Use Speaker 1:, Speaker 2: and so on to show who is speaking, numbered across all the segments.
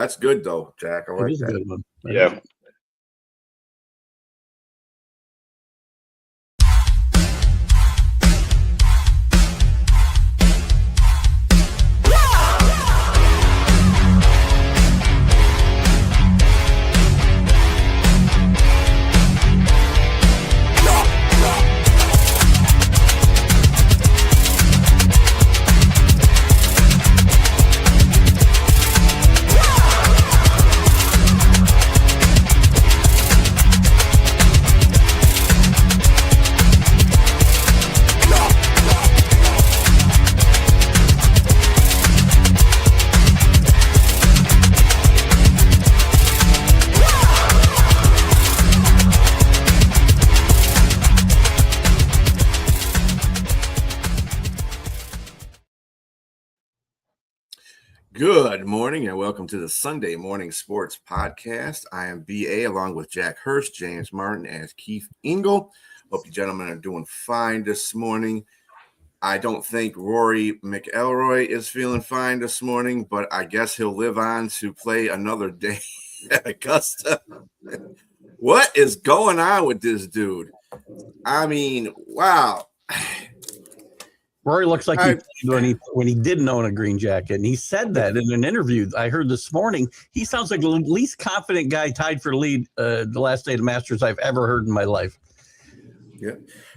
Speaker 1: That's good though, Jack. I like
Speaker 2: It is
Speaker 1: that.
Speaker 2: a good one.
Speaker 3: Yeah.
Speaker 1: Good morning and welcome to the Sunday Morning Sports Podcast. I am BA along with Jack Hurst, James Martin, and Keith Engel. Hope you gentlemen are doing fine this morning. I don't think Rory McIlroy is feeling fine this morning, but I guess he'll live on to play another day at Augusta. What is going on with this dude? I mean, wow.
Speaker 2: Rory looks like when he didn't own a green jacket, and he said that in an interview I heard this morning. He sounds like the least confident guy tied for lead the last day of the Masters I've ever heard in my life.
Speaker 1: Yeah,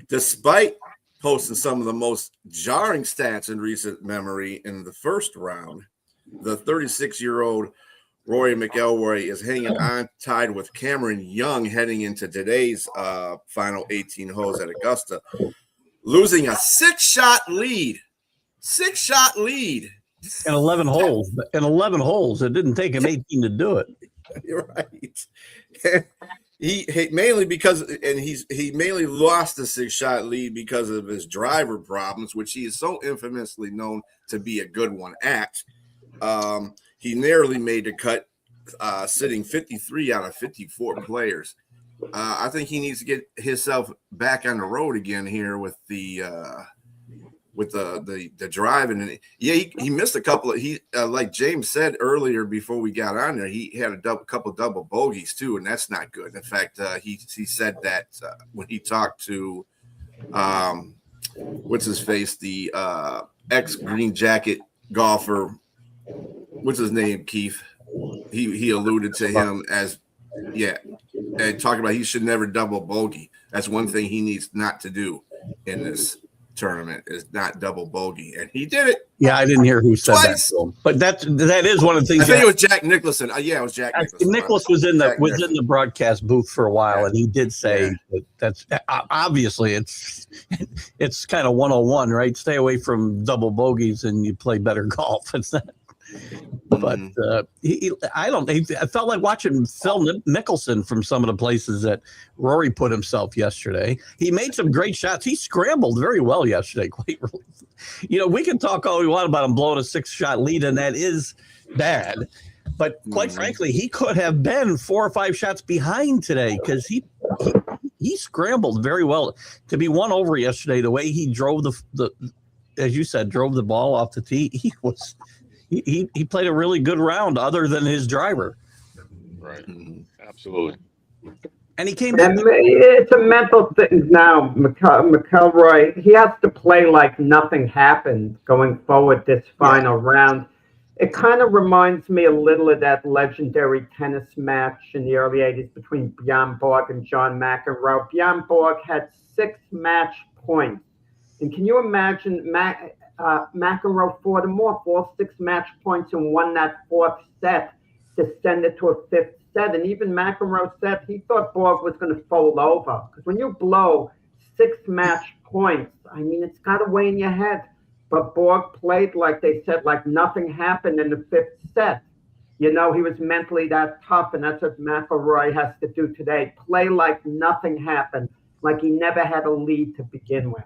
Speaker 1: despite posting some of the most jarring stats in recent memory in the first round, the 36-year-old Rory McIlroy is hanging on tied with Cameron Young heading into today's final 18 holes at Augusta, losing a 6-shot lead. 6-shot lead.
Speaker 2: In 11 holes. In 11 holes. It didn't take him 18 to do it.
Speaker 1: You're right. He mainly he mainly lost the 6-shot lead because of his driver problems, which he is so infamously known to be a good one at. He narrowly made the cut, sitting 53 out of 54 players. I think he needs to get himself back on the road again here with the driving. And yeah, he missed a couple of like James said earlier before we got on there, he had a couple double bogeys too, and that's not good. In fact, he said that when he talked to what's his face, the ex green jacket golfer, what's his name, Keith? He alluded to him as and talking about he should never double bogey. That's one thing he needs not to do in this tournament is not double bogey, and he did it.
Speaker 2: Yeah, I didn't hear who said
Speaker 1: twice.
Speaker 2: That, but that is one of the things.
Speaker 1: I think it was Jack Nicholson. Yeah, it was Jack Nicholson.
Speaker 2: Nicklaus was in the broadcast booth for a while, and he did say that's obviously it's kind of 101, right? Stay away from double bogeys, and you play better golf. It's not. But I felt like watching Phil Mickelson from some of the places that Rory put himself yesterday. He made some great shots. He scrambled very well yesterday. Quite really. We can talk all we want about him blowing a 6-shot lead, and that is bad. But quite frankly, he could have been 4 or 5 shots behind today because he scrambled very well to be one over yesterday. The way he drove the as you said, drove the ball off the tee. He played a really good round other than his driver.
Speaker 3: Right. Absolutely.
Speaker 2: And he came back.
Speaker 4: It's a mental thing now. McIlroy, he has to play like nothing happened going forward this final round. It kind of reminds me a little of that legendary tennis match in the early 80s between Bjorn Borg and John McEnroe. Bjorn Borg had 6 match points. And can you imagine McEnroe fought him off all 6 match points and won that 4th set to send it to a 5th set. And even McEnroe said he thought Borg was going to fold over. Because when you blow 6 match points, I mean, it's got to weigh in your head. But Borg played, like they said, like nothing happened in the 5th set. He was mentally that tough, and that's what McIlroy has to do today. Play like nothing happened, like he never had a lead to begin with.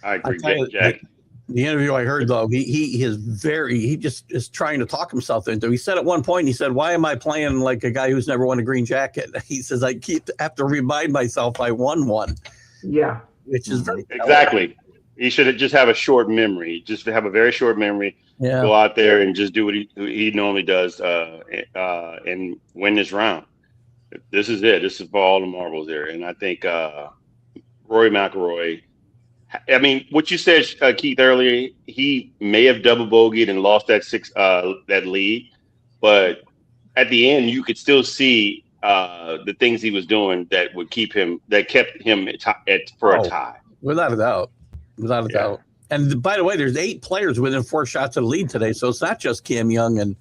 Speaker 3: I agree, Jack.
Speaker 2: The interview I heard, though, he just is trying to talk himself into. He said at one point, he said, "Why am I playing like a guy who's never won a green jacket?" He says, "I have to remind myself I won one."
Speaker 4: Yeah,
Speaker 2: which is very
Speaker 3: exactly. He should just have a short memory. Just have a very short memory.
Speaker 2: Yeah.
Speaker 3: Go out there and just do what he normally does, and win this round. This is it. This is for all the marbles there. And I think Rory McIlroy. I mean, what you said, Keith, earlier, he may have double bogeyed and lost that lead, but at the end, you could still see the things he was doing that kept him for a tie.
Speaker 2: Without a doubt. Without a doubt. And by the way, there's 8 players within 4 shots of the lead today, so it's not just Cam Young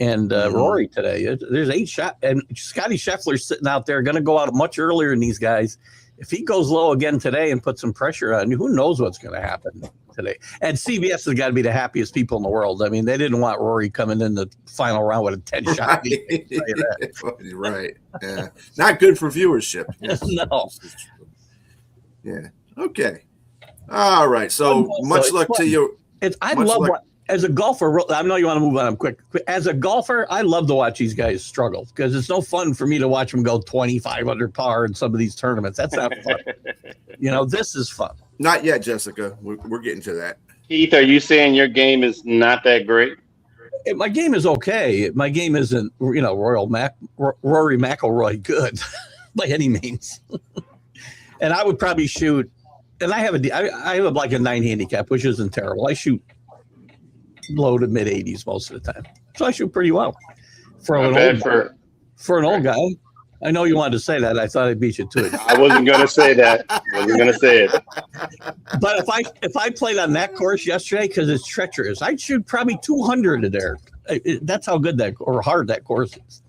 Speaker 2: and Rory today. There's 8 shots, and Scotty Scheffler's sitting out there, going to go out much earlier than these guys. If he goes low again today and puts some pressure on you, who knows what's going to happen today? And CBS has got to be the happiest people in the world. I mean, they didn't want Rory coming in the final round with a 10-shot lead.
Speaker 1: Right. Yeah. Not good for viewership.
Speaker 2: No.
Speaker 1: Yeah. Okay. All right. So much luck to you.
Speaker 2: I love as a golfer. I know you want to move on quick. As a golfer, I love to watch these guys struggle because it's no fun for me to watch them go 25 under par in some of these tournaments. That's not fun. This is fun.
Speaker 1: Not yet, Jessica. We're getting to that.
Speaker 3: Keith, are you saying your game is not that great?
Speaker 2: My game is okay. My game isn't, Rory McIlroy good by any means. And I would probably shoot. And I have like a 9 handicap, which isn't terrible. I shoot low to mid 80s most of the time, so I shoot pretty well for an old guy. I know you wanted to say that. I thought I beat you to it.
Speaker 3: I wasn't going to say that.
Speaker 2: But if I played on that course yesterday, because it's treacherous, I'd shoot probably 200 there. That's how good or hard that course is.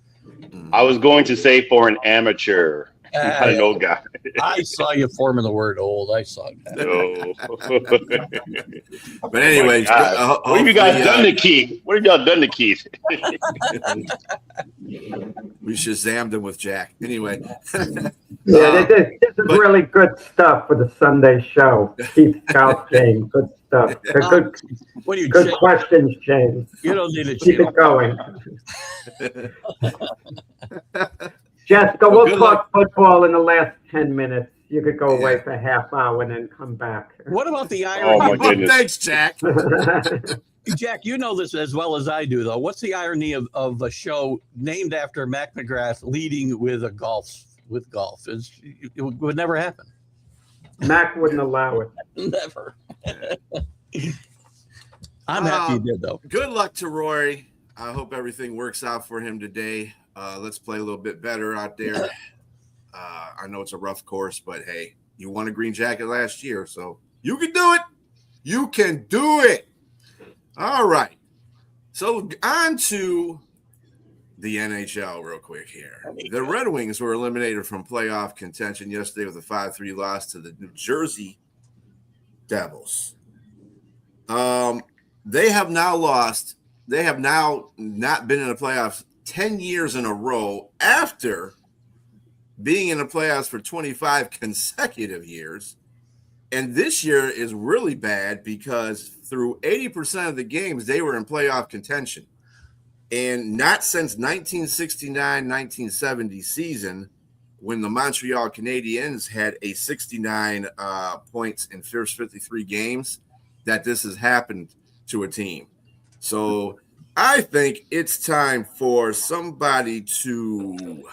Speaker 3: I was going to say for an amateur. Not an old guy.
Speaker 2: I saw you forming the word old. I saw that.
Speaker 3: No.
Speaker 1: But anyways,
Speaker 3: what have you guys done to Keith? What have y'all done to Keith?
Speaker 1: We Shazammed him with Jack. Anyway.
Speaker 4: This is really good stuff for the Sunday show. Keith Scout, James. Good stuff. Good questions, James.
Speaker 2: You don't need to
Speaker 4: keep it going. Jessica, we'll talk football in the last 10 minutes. You could go away for a half hour and then come back.
Speaker 2: What about the irony?
Speaker 3: Oh, my goodness.
Speaker 1: Thanks, Jack.
Speaker 2: Jack, you know this as well as I do, though. What's the irony of a show named after Mac McGrath leading with golf? It would never happen.
Speaker 4: Mac wouldn't allow it.
Speaker 2: Never. I'm happy you did, though.
Speaker 1: Good luck to Rory. I hope everything works out for him today. Let's play a little bit better out there. I know it's a rough course, but hey, you won a green jacket last year, so you can do it. You can do it. All right. So on to the NHL real quick here. The Red Wings were eliminated from playoff contention yesterday with a 5-3 loss to the New Jersey Devils. They have now lost. They have now not been in the playoffs 10 years in a row after being in the playoffs for 25 consecutive years. And this year is really bad because through 80% of the games, they were in playoff contention. And not since 1969-1970 season, when the Montreal Canadiens had a 69 points in first 53 games, that this has happened to a team. So I think it's time for somebody to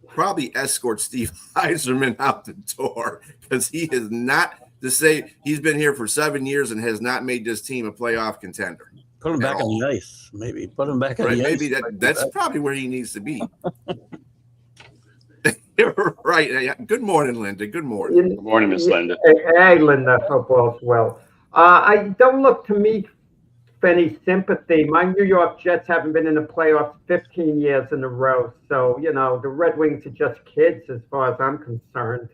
Speaker 1: probably escort Steve Yzerman out the door, because he is not to say he's been here for 7 years and has not made this team a playoff contender.
Speaker 2: Put him back on the ice, maybe. Put him back on the ice.
Speaker 1: Maybe that's probably where he needs to be. Right. Good morning, Linda. Good morning.
Speaker 3: Good morning, Miss Linda.
Speaker 4: Hey, Linda. Hope all's well. I don't look to me for any sympathy. My New York Jets haven't been in the playoffs 15 years in a row. So, the Red Wings are just kids as far as I'm concerned.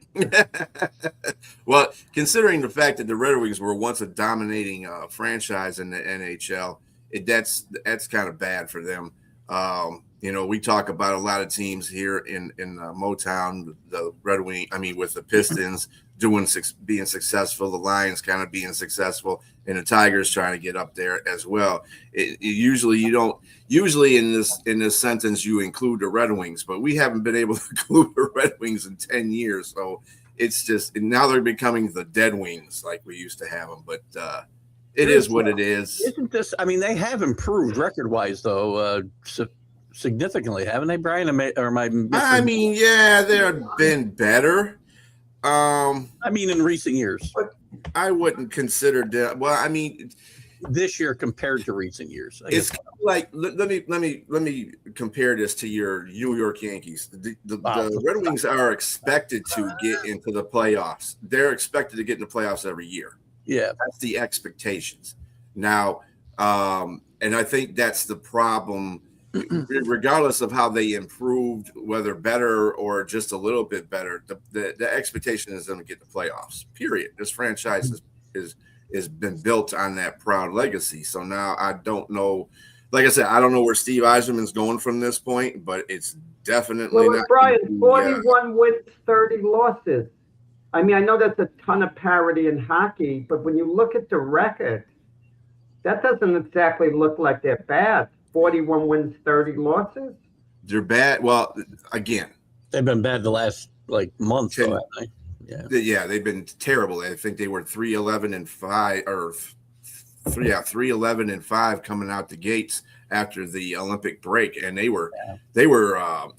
Speaker 1: Well, considering the fact that the Red Wings were once a dominating franchise in the NHL, that's kind of bad for them. We talk about a lot of teams here in Motown, the Red Wing, with the Pistons being successful, the Lions kind of being successful, and the Tigers trying to get up there as well. Usually in this sentence you include the Red Wings, but we haven't been able to include the Red Wings in 10 years. So it's just now they're becoming the dead wings like we used to have them. But it is what it is.
Speaker 2: Isn't this? I mean, they have improved record-wise, though, significantly, haven't they, Brian?
Speaker 1: I mean, yeah, they've been better.
Speaker 2: I mean, in recent years.
Speaker 1: I wouldn't consider that. Well, I mean,
Speaker 2: this year compared to recent years.
Speaker 1: It's like let me compare this to your New York Yankees. The Red Wings are expected to get into the playoffs. They're expected to get in the playoffs every year.
Speaker 2: Yeah,
Speaker 1: that's the expectations. Now, and I think that's the problem. Regardless of how they improved, whether better or just a little bit better, the expectation is them to get the playoffs. Period. This franchise is been built on that proud legacy. So now I don't know. Like I said, I don't know where Steve Yzerman's going from this point, but it's definitely not.
Speaker 4: Brian, 41 wins, 30 losses. I mean, I know that's a ton of parity in hockey, but when you look at the record, that doesn't exactly look like they're bad. 41 wins, 30 losses.
Speaker 1: They're bad. Well, again,
Speaker 2: they've been bad the last month. Though,
Speaker 1: yeah, they've been terrible. I think they were 3-11-5 or 3-11-5 coming out the gates after the Olympic break, and they were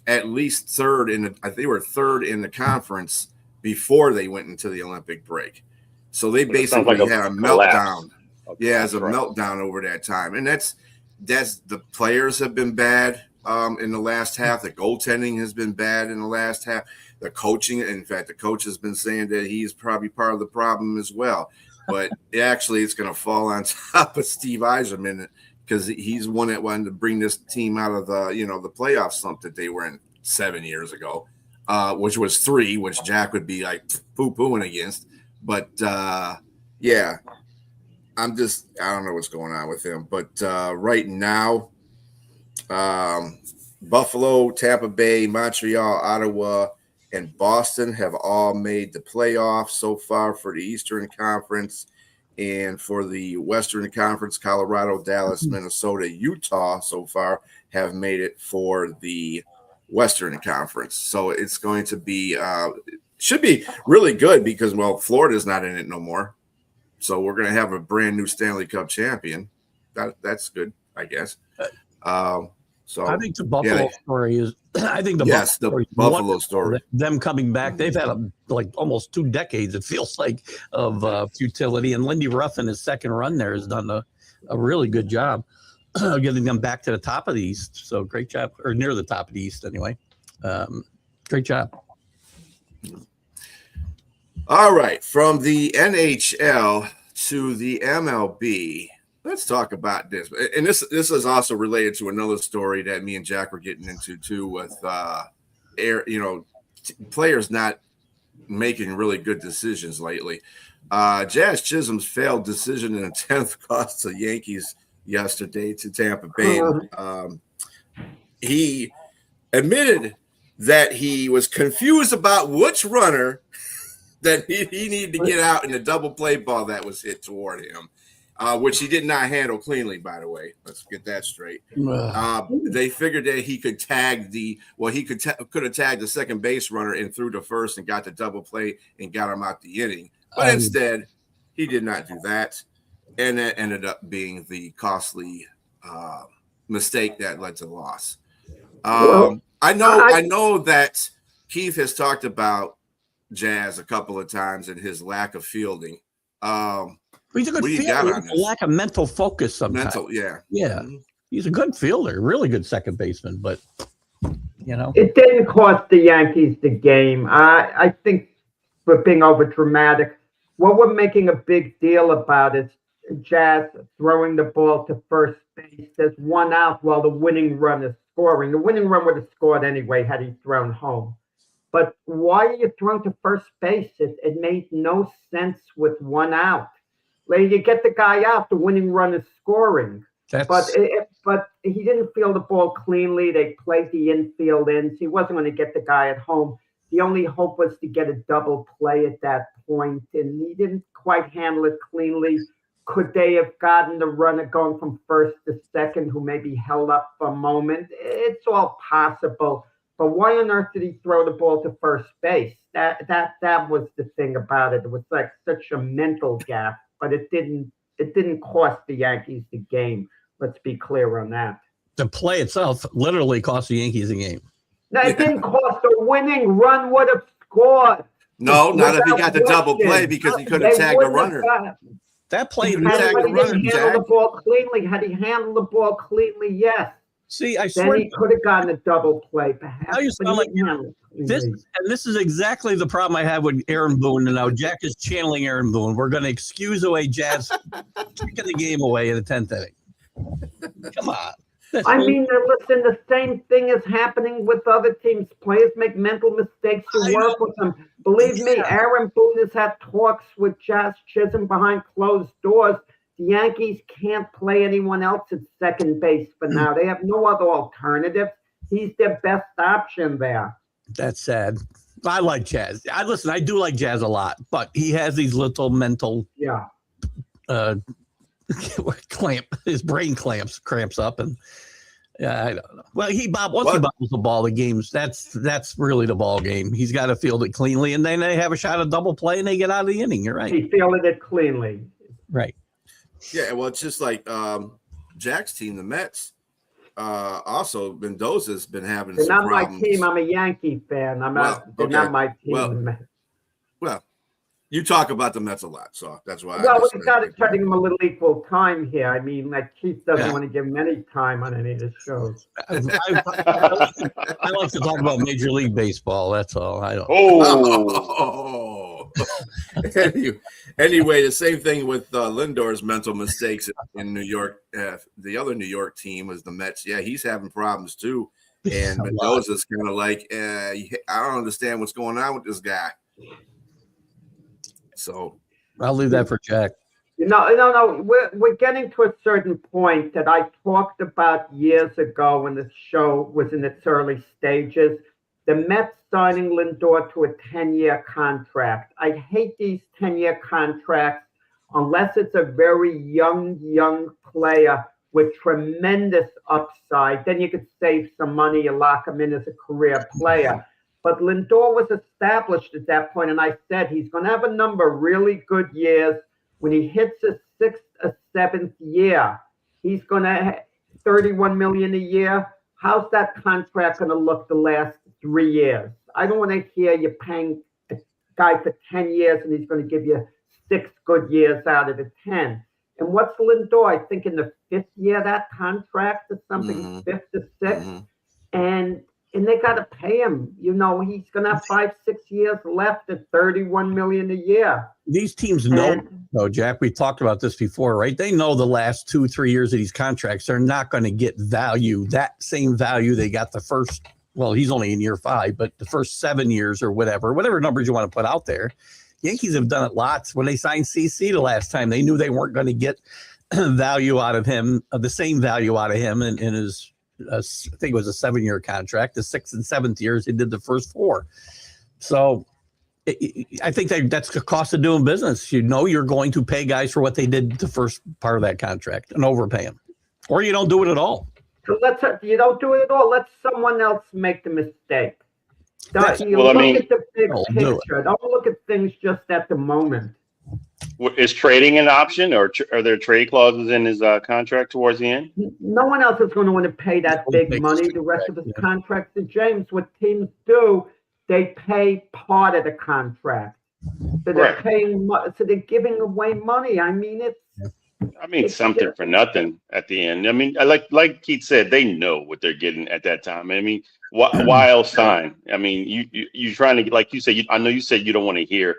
Speaker 1: at least third in the conference before they went into the Olympic break. So they basically had a meltdown. Yeah, as a meltdown over that time, and that's the players have been bad in the last half. The goaltending has been bad in the last half. The coaching, in fact, the coach has been saying that he's probably part of the problem as well. But actually, it's going to fall on top of Steve Yzerman because he's one that wanted to bring this team out of the playoff slump that they were in 7 years ago, which was 3, which Jack would be like poo-pooing against. But yeah. I don't know what's going on with him, but right now, Buffalo, Tampa Bay, Montreal, Ottawa, and Boston have all made the playoffs so far for the Eastern Conference, and for the Western Conference, Colorado, Dallas, Minnesota, Utah so far have made it for the Western Conference. So it's going to be should be really good because Florida's not in it no more. So we're going to have a brand new Stanley Cup champion. That's good, I guess. So
Speaker 2: I think the Buffalo story is. I think the
Speaker 1: Buffalo story.
Speaker 2: Them coming back, they've had almost 2 decades. It feels like of futility. And Lindy Ruff in his second run there has done a really good job getting them back to the top of the East. So great job, or near the top of the East anyway. Great job.
Speaker 1: All right, from the NHL to the MLB, let's talk about this. And this is also related to another story that me and Jack were getting into too, with players not making really good decisions lately. Jazz Chisholm's failed decision in the 10th cost the Yankees yesterday to Tampa Bay. He admitted that he was confused about which runner that he needed to get out in the double play ball that was hit toward him, which he did not handle cleanly, by the way. Let's get that straight. They figured that he could tag could have tagged the second base runner and threw to first and got the double play and got him out the inning. But instead, he did not do that. And that ended up being the costly mistake that led to the loss. I know that Keith has talked about Jazz a couple of times and his lack of fielding.
Speaker 2: He's a good fielder. A lack of mental focus sometimes. Yeah. Mm-hmm. He's a good fielder, really good second baseman, but
Speaker 4: it didn't cost the Yankees the game. I think we're being over dramatic. What we're making a big deal about is Jazz throwing the ball to first base. There's 1 out while the winning run is scoring. The winning run would have scored anyway had he thrown home. But why are you throwing to first base? It made no sense with 1 out. Like, you get the guy out, the winning run is scoring. But he didn't field the ball cleanly. They played the infield in. So he wasn't going to get the guy at home. The only hope was to get a double play at that point, and he didn't quite handle it cleanly. Could they have gotten the runner going from first to second who maybe held up for a moment? It's all possible. but why on earth did he throw the ball to first base? That was the thing about it. It was like such a mental gap, but it didn't cost the Yankees the game. Let's be clear on that.
Speaker 2: The play itself literally cost the Yankees a game.
Speaker 4: No, it didn't cost. A winning run would have scored.
Speaker 1: No, not if he
Speaker 4: Without
Speaker 1: got the double
Speaker 4: question.
Speaker 1: play because he could have tagged the runner.
Speaker 2: That play,
Speaker 1: He tagged
Speaker 4: Had
Speaker 1: the
Speaker 4: he
Speaker 1: runner,
Speaker 4: handled the
Speaker 1: Jack.
Speaker 4: ball cleanly, had he handled the ball cleanly, yes.
Speaker 2: see, I
Speaker 4: Then
Speaker 2: swear,
Speaker 4: he could have gotten a double play, perhaps.
Speaker 2: Now you
Speaker 4: but
Speaker 2: sound
Speaker 4: he
Speaker 2: like
Speaker 4: didn't handle it cleanly.
Speaker 2: this is exactly the problem I have with Aaron Boone. And now Jack is channeling Aaron Boone. We're going to excuse away Jazz kicking the game away in the 10th inning. Come on.
Speaker 4: I mean, listen, the same thing is happening with other teams. Players make mental mistakes. You work with them. Believe me, Aaron Boone has had talks with Jazz Chisholm behind closed doors. The Yankees can't play anyone else at second base for now. They have no other alternatives. He's their best option there.
Speaker 2: That's sad. I like Jazz. I do like Jazz a lot, but he has these little mental his brain cramps up, and I don't know. Well, he bobbles the ball, the games. That's really the ball game. He's got to field it cleanly, and then they have a shot of double play, and they get out of the inning. You're right.
Speaker 4: He fielded it cleanly.
Speaker 2: Right.
Speaker 1: Yeah, well, it's just like Jack's team, the Mets. Also, Mendoza's been having
Speaker 4: They're
Speaker 1: some
Speaker 4: not
Speaker 1: problems.
Speaker 4: my team. I'm a Yankee fan. They're not my team.
Speaker 1: Well, you talk about the Mets a lot, so that's why.
Speaker 4: Well, we got to cutting him a little equal time here. I mean, like Keith doesn't want to give him any time on any of the shows.
Speaker 2: I like to talk about Major League Baseball. That's all. I don't.
Speaker 1: Oh. Anyway, the same thing with Lindor's mental mistakes in New York. The other New York team was the Mets. Yeah, he's having problems too. And Mendoza's kind of like, I don't understand what's going on with this guy. So
Speaker 2: I'll leave that for Jack.
Speaker 4: No. We're getting to a certain point that I talked about years ago when the show was in its early stages. The Mets signing Lindor to a 10-year contract. I hate these 10-year contracts unless it's a very young player with tremendous upside. Then you could save some money and lock him in as a career player. But Lindor was established at that point, and I said he's going to have a number of really good years. When he hits his 6th or 7th year, he's going to have $31 million a year. How's that contract going to look the last 3 years? I don't want to hear you paying a guy for 10 years and he's going to give you 6 good years out of the 10. And what's Lindor? I think in the 5th year, that contract or something, 5th to 6th. And they got to pay him. He's going to have 5-6 years left at $31 million a year.
Speaker 2: These teams know, Jack, we talked about this before, right? They know the last 2-3 years of these contracts, they're not going to get value, that same value they got the first, well, he's only in year 5, but the first 7 years or whatever numbers you want to put out there. Yankees have done it lots. When they signed CC the last time, they knew they weren't going to get value out of him, the same value out of him in his, I think it was a 7-year contract. The 6th and 7th years, he did the first 4. So I think that's the cost of doing business. You're going to pay guys for what they did the first part of that contract and overpay them, or you don't do it at all.
Speaker 4: So you don't do it at all. Let someone else make the mistake. Look at the big picture. Don't look at things just at the moment.
Speaker 3: Is trading an option, or are there trade clauses in his contract towards the end?
Speaker 4: No one else is going to want to pay that big money. The rest of his contract to James. What teams do, they pay part of the contract. So they're paying. So they're giving away money. I mean, it's
Speaker 3: something for nothing at the end. I mean, like Keith said, they know what they're getting at that time. I mean, why else sign? I mean, you're trying to, like you said, I know you said you don't want to hear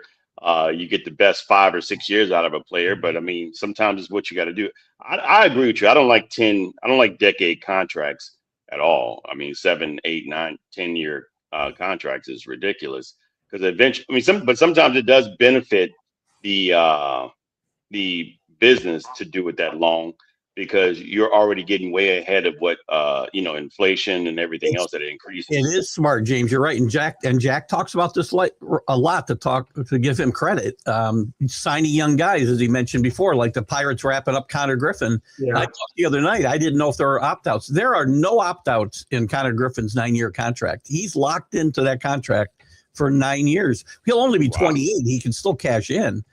Speaker 3: you get the best 5 or 6 years out of a player, but I mean, sometimes it's what you got to do. I agree with you. I don't like decade contracts at all. I mean, 7, 8, 9, 10-year contracts is ridiculous because eventually, but sometimes it does benefit the business to do it that long. because you're already getting way ahead of what inflation and everything else that it increases.
Speaker 2: It is smart, James. You're right, and Jack talks about this a lot to give him credit. Signing young guys, as he mentioned before, like the Pirates wrapping up Connor Griffin.
Speaker 4: Yeah.
Speaker 2: I talked the other night. I didn't know if there were opt-outs. There are no opt-outs in Connor Griffin's 9-year contract. He's locked into that contract for 9 years. He'll only be 28. He can still cash in,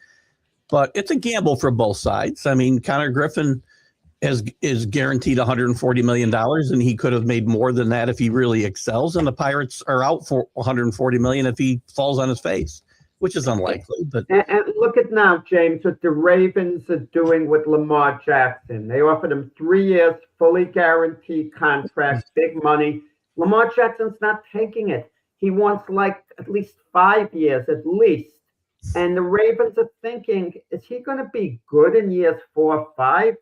Speaker 2: but it's a gamble for both sides. I mean, Connor Griffin is guaranteed $140 million, and he could have made more than that if he really excels. And the Pirates are out for $140 million if he falls on his face, which is unlikely. But
Speaker 4: and look at now, James, what the Ravens are doing with Lamar Jackson. They offered him 3 years, fully guaranteed contract, big money. Lamar Jackson's not taking it. He wants like at least 5 years, at least. And the Ravens are thinking, is he going to be good in years 4 or 5?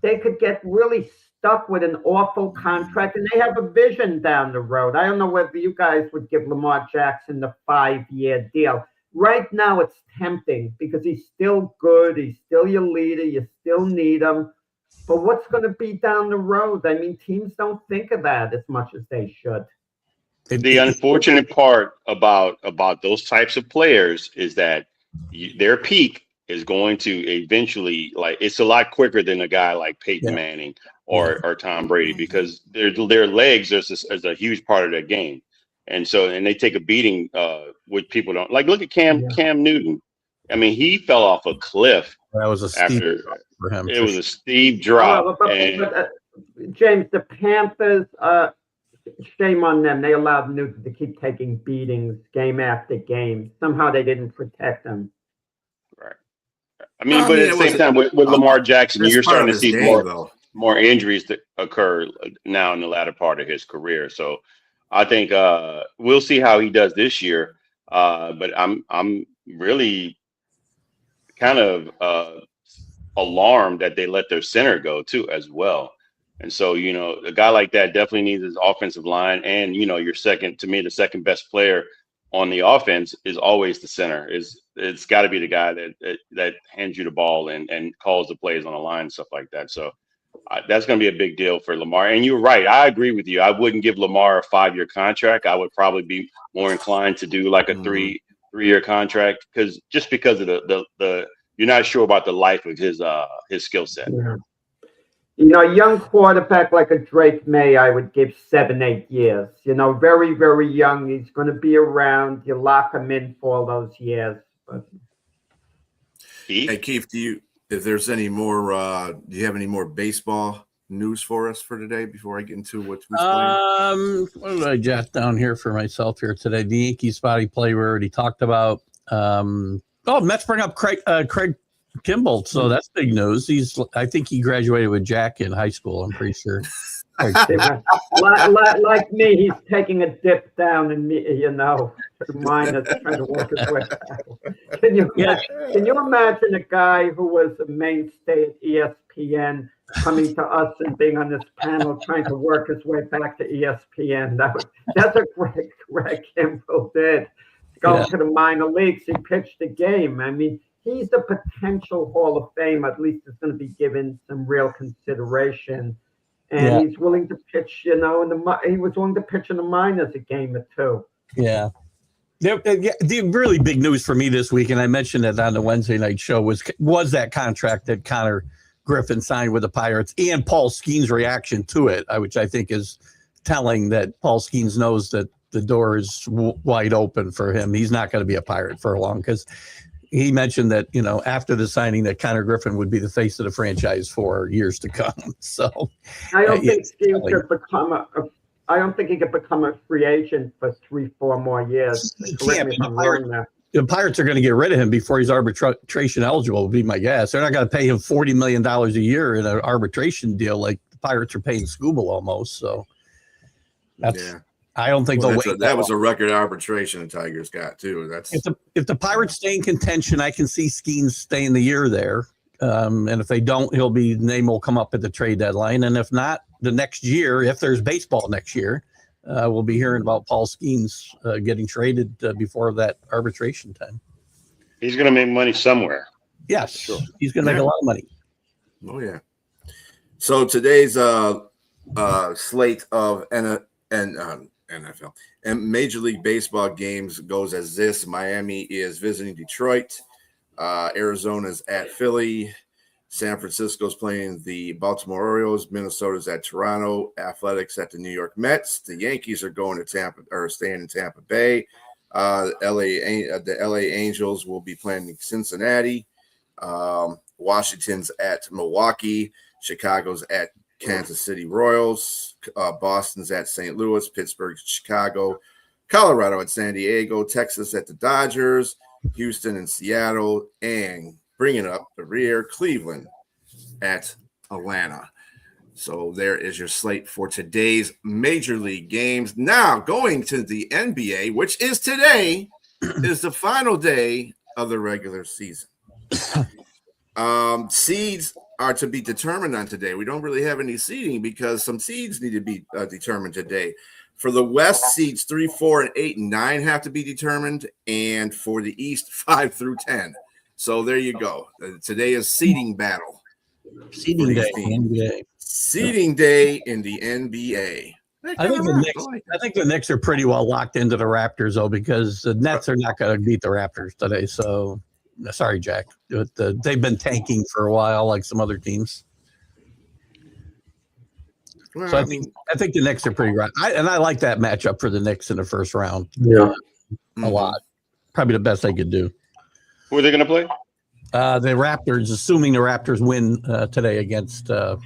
Speaker 4: They could get really stuck with an awful contract, and they have a vision down the road. I don't know whether you guys would give Lamar Jackson the 5-year deal. Right now, it's tempting because he's still good. He's still your leader. You still need him. But what's going to be down the road? I mean, teams don't think of that as much as they should.
Speaker 3: The unfortunate part about those types of players is that their peak is going to eventually, like, it's a lot quicker than a guy like Peyton Manning or Tom Brady, because their legs is a huge part of their game. And so, and they take a beating, which people don't like. Look at Cam Newton. I mean, he fell off a cliff.
Speaker 2: That was a steep drop for him.
Speaker 3: It was a steep drop.
Speaker 4: James, the Panthers, shame on them. They allowed Newton to keep taking beatings game after game. Somehow they didn't protect him.
Speaker 3: Right. I mean, but at the same time, with Lamar Jackson, you're starting to see more injuries that occur now in the latter part of his career. So I think we'll see how he does this year. But I'm really kind of alarmed that they let their center go too as well. And so, a guy like that definitely needs his offensive line. And, your the second best player on the offense is always the center. It's got to be the guy that hands you the ball and calls the plays on the line and stuff like that. So that's going to be a big deal for Lamar. And you're right. I agree with you. I wouldn't give Lamar a 5-year contract. I would probably be more inclined to do like a three-year contract because of the you're not sure about the life of his skill set.
Speaker 4: Yeah. A young quarterback like a Drake May, I would give 7-8 years. Very, very young. He's going to be around. You lock him in for all those years. But...
Speaker 1: Hey, Keith, if there's any more, do you have any more baseball news for us for today before I get into what's playing?
Speaker 2: What did I jot down here for myself here today? The Yankees spotty play we already talked about. Mets bring up Craig Kimball, so that's big news. I think he graduated with Jack in high school. I'm pretty sure.
Speaker 4: like me, he's taking a dip down in minus, trying to work his way back. Can you imagine a guy who was a mainstay at ESPN coming to us and being on this panel, trying to work his way back to ESPN? That's what Greg Kimball did. Go to the minor leagues. He pitched a game. I mean, he's a potential Hall of Fame. At least it's going to be given some real consideration. And he's willing to pitch, he was willing to pitch in the minors a game or two. Yeah.
Speaker 2: The really big news for me this week, and I mentioned it on the Wednesday night show, was that contract that Connor Griffin signed with the Pirates and Paul Skeens' reaction to it, which I think is telling that Paul Skeens knows that the door is wide open for him. He's not going to be a Pirate for long because he mentioned that, after the signing that Connor Griffin would be the face of the franchise for years to come. So
Speaker 4: I don't think Skeens could become I don't think he could become a free agent for 3-4 more years.
Speaker 2: The Pirates are going to get rid of him before he's arbitration eligible, would be my guess. They're not going to pay him $40 million a year in an arbitration deal like the Pirates are paying Scooble almost. So I don't think they'll wait.
Speaker 1: That was a record arbitration the Tigers got too. That's
Speaker 2: if the Pirates stay in contention, I can see Skeens staying the year there. And if they don't, name will come up at the trade deadline. And if not, the next year, if there's baseball next year, we'll be hearing about Paul Skeens getting traded before that arbitration time.
Speaker 3: He's going to make money somewhere.
Speaker 2: Yes, sure. He's going to make a lot of money.
Speaker 1: Oh yeah. So today's slate of NFL and Major League Baseball games goes as this: Miami is visiting Detroit, Arizona's at Philly, San Francisco's playing the Baltimore Orioles, Minnesota's at Toronto, Athletics at the New York Mets. The Yankees are going to Tampa or staying in Tampa Bay. The LA Angels will be playing Cincinnati. Washington's at Milwaukee. Chicago's at Kansas City Royals. Boston's at St. Louis. Pittsburgh, Chicago. Colorado at San Diego. Texas at the Dodgers. Houston and Seattle. And bringing up the rear, Cleveland at Atlanta. So there is your slate for today's Major League games. Now going to the NBA, which is today, is the final day of the regular season. Seeds are to be determined on today. We don't really have any seeding because some seeds need to be determined today. For the West, seeds 3, 4, and 8, and 9 have to be determined. And for the East, 5 through 10. So there you go. Today is seeding battle.
Speaker 2: Seeding day. NBA.
Speaker 1: Seeding day in the NBA.
Speaker 2: I think the Knicks are pretty well locked into the Raptors, though, because the Nets are not going to beat the Raptors today. So, sorry, Jack. They've been tanking for a while, like some other teams.
Speaker 1: Well,
Speaker 2: So I think the Knicks are pretty right. I like that matchup for the Knicks in the first round.
Speaker 4: Yeah.
Speaker 2: A lot. Probably the best they could do.
Speaker 3: Who are they going to play?
Speaker 2: The Raptors, assuming the Raptors win today against the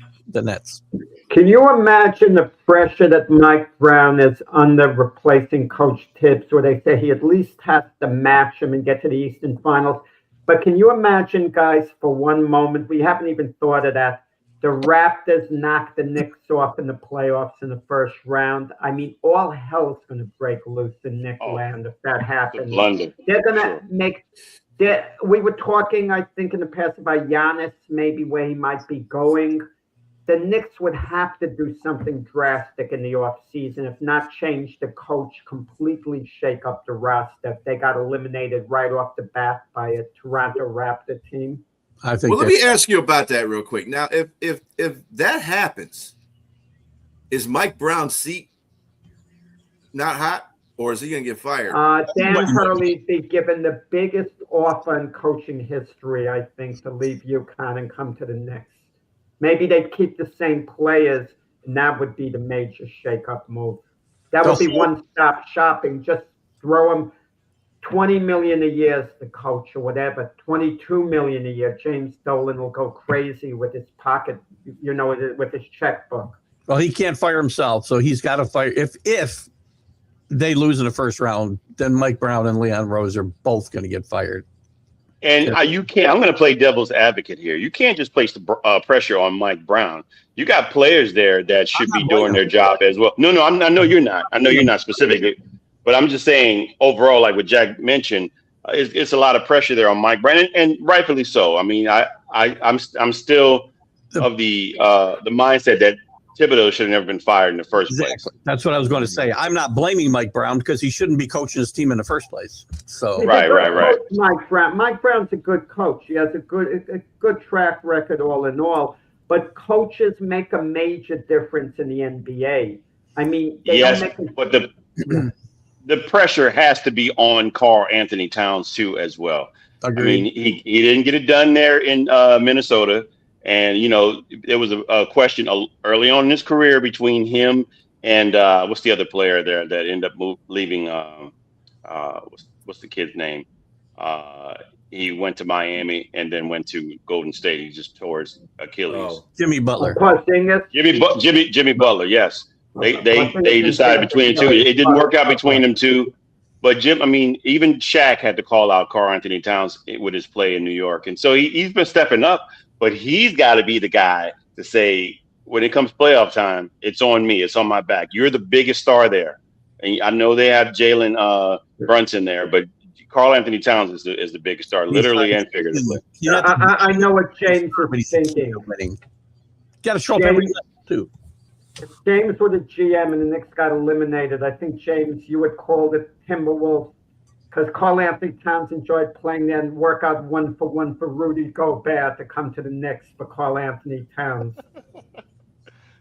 Speaker 2: Nets.
Speaker 4: Can you imagine the pressure that Mike Brown is under replacing Coach Tibbs, where they say he at least has to match him and get to the Eastern Finals? But can you imagine, guys, for one moment, we haven't even thought of that, the Raptors knock the Knicks off in the playoffs in the first round. I mean, all hell's going to break loose in Knick land if that happens.
Speaker 3: London.
Speaker 4: They're going to make – we were talking, I think, in the past about Giannis, maybe where he might be going. The Knicks would have to do something drastic in the offseason, if not change the coach, completely shake up the roster if they got eliminated right off the bat by a Toronto Raptor team.
Speaker 2: I think.
Speaker 1: Well, let me ask you about that real quick. Now, if that happens, is Mike Brown's seat not hot, or is he going to get fired?
Speaker 4: Dan Hurley'd be given the biggest offer in coaching history, I think, to leave UConn and come to the Knicks. Maybe they'd keep the same players, and that would be the major shake-up move. That would be one-stop shopping. Just throw him $20 million a year as the coach or whatever, $22 million a year. James Dolan will go crazy with his pocket, with his checkbook.
Speaker 2: Well, he can't fire himself, so he's got to fire. If they lose in the first round, then Mike Brown and Leon Rose are both going to get fired.
Speaker 3: And you can't. I'm going to play devil's advocate here. You can't just place the pressure on Mike Brown. You got players there that should be doing their job as well. No, I know you're not. I know you're not specifically, but I'm just saying overall, like what Jack mentioned, it's a lot of pressure there on Mike Brown, and rightfully so. I mean, I'm still of the mindset that Thibodeau should have never been fired in the first place.
Speaker 2: That's what I was going to say. I'm not blaming Mike Brown because he shouldn't be coaching his team in the first place. So
Speaker 3: right.
Speaker 4: Mike Brown's a good coach. He has a good track record all in all. But coaches make a major difference in the NBA. I mean,
Speaker 3: but the pressure has to be on Karl Anthony Towns too as well.
Speaker 2: Agreed.
Speaker 3: I mean, he didn't get it done there in Minnesota. And, there was a question early on in his career between him and what's the other player there that ended up leaving? What's the kid's name? He went to Miami and then went to Golden State. He just tore his Achilles.
Speaker 2: Jimmy Butler.
Speaker 3: Jimmy Butler. Yes. They decided between the two. It didn't work out between them two. But even Shaq had to call out Karl Anthony Towns with his play in New York. And so he's been stepping up. But he's got to be the guy to say, when it comes playoff time, it's on me. It's on my back. You're the biggest star there. And I know they have Jalen Brunson there, but Karl Anthony Towns is the biggest star, literally and figuratively.
Speaker 4: I know what James is thinking.
Speaker 2: Got to show up every night, too.
Speaker 4: If James were the GM and the Knicks got eliminated, I think, James, you would call the Timberwolves because Carl Anthony Towns enjoyed playing there and work out 1-for-1 for Rudy Gobert to come to the Knicks for Carl Anthony Towns.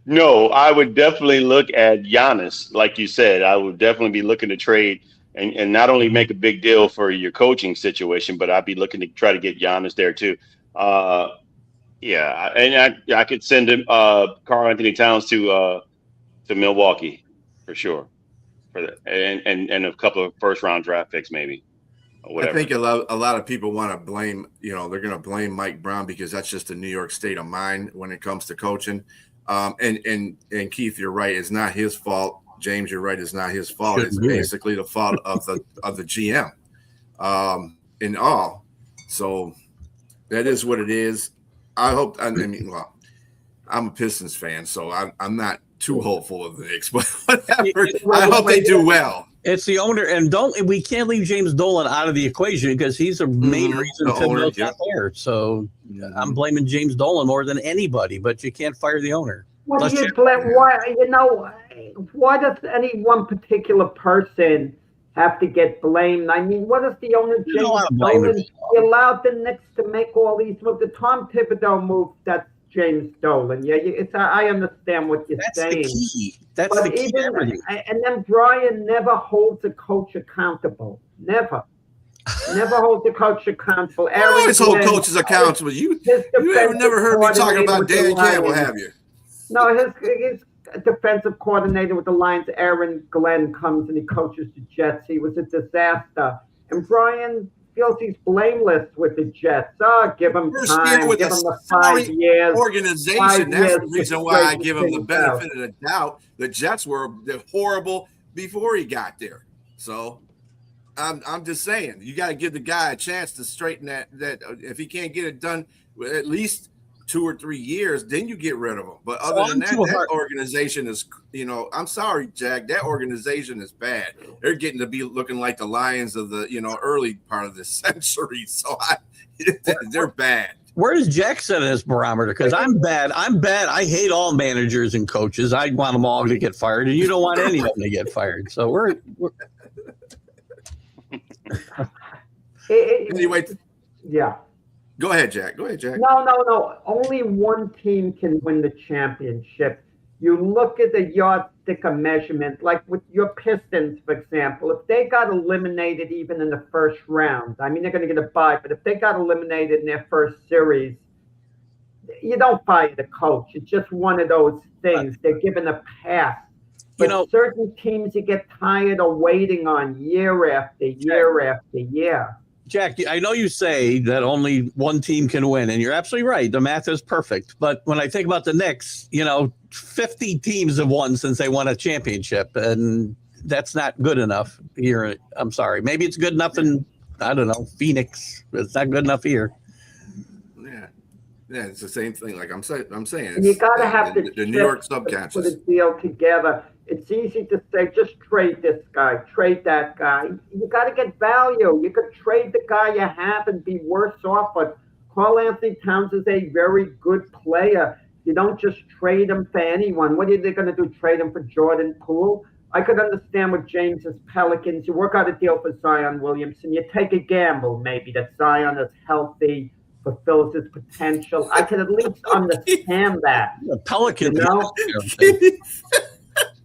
Speaker 3: No, I would definitely look at Giannis. Like you said, I would definitely be looking to trade and not only make a big deal for your coaching situation, but I'd be looking to try to get Giannis there too. Yeah, and I could send him Carl Anthony Towns to Milwaukee for sure, for that, and a couple of first round draft picks maybe. Or whatever.
Speaker 1: I think a lot of people want to blame, they're going to blame Mike Brown because that's just a New York state of mind when it comes to coaching. And Keith, you're right. It's not his fault. James, you're right. It's not his fault. It's basically the fault of the GM in all. So that is what it is. I hope. I mean, well, I'm a Pistons fan, so I'm not too hopeful of the Knicks, but whatever. I hope they do well.
Speaker 2: It's the owner, and we can't leave James Dolan out of the equation because he's a main reason Thibodeau's not there. So I'm blaming James Dolan more than anybody, but you can't fire the owner.
Speaker 4: Well, why does any one particular person have to get blamed? I mean, what is the owner, James Dolan? He allowed the Knicks to make all these moves. The Tom Thibodeau move, that's James Dolan. Yeah, I understand what you're saying.
Speaker 2: The key. That's the key.
Speaker 4: And then Brian never holds a coach accountable. Never holds a coach accountable.
Speaker 1: You always hold coaches accountable. You have never heard me talking about Dan Campbell, have you?
Speaker 4: No, his defensive coordinator with the Lions, Aaron Glenn, comes and he coaches the Jets. He was a disaster. And Brian feels he's blameless with the Jets. Give him time. Give him the 5 years.
Speaker 1: Organization. That's the reason why I give him the benefit of the doubt. The Jets were horrible before he got there. So I'm just saying, you got to give the guy a chance to straighten that. If he can't get it done at least 2 or 3 years, then you get rid of him. But other than that, that organization is, I'm sorry, Jack, that organization is bad. They're getting to be looking like the Lions of the, early part of this century. So they're bad.
Speaker 2: Where does Jack set in his barometer? Because I'm bad. I hate all managers and coaches. I want them all to get fired, and you don't want any of them to get fired. So we're
Speaker 1: anyway.
Speaker 4: Yeah.
Speaker 1: Go ahead, Jack. No. Only one team can win the championship. You look at the yardstick of measurement, like with your Pistons, for example. If they got eliminated even in the first round, I mean, they're going to get a bye, but if they got eliminated in their first series, you don't fire the coach. It's just one of those things. They're given a pass. But certain teams you get tired of waiting on year after year after year.
Speaker 2: Jack, I know you say that only one team can win, and you're absolutely right. The math is perfect. But when I think about the Knicks, 50 teams have won since they won a championship, and that's not good enough here. I'm sorry. Maybe it's good enough in, I don't know, Phoenix, but it's not good enough here.
Speaker 1: Yeah, it's the same thing. Like I'm saying,
Speaker 4: you got to have
Speaker 1: the New York subconscious.
Speaker 4: Put a deal together. It's easy to say, just trade this guy, trade that guy. You got to get value. You could trade the guy you have and be worse off. But Carl Anthony Towns is a very good player. You don't just trade him for anyone. What are they going to do? Trade him for Jordan Poole? I could understand with James's Pelicans. You work out a deal for Zion Williamson. You take a gamble, maybe, that Zion is healthy, fulfills his potential. I can at least understand that.
Speaker 2: The Pelicans,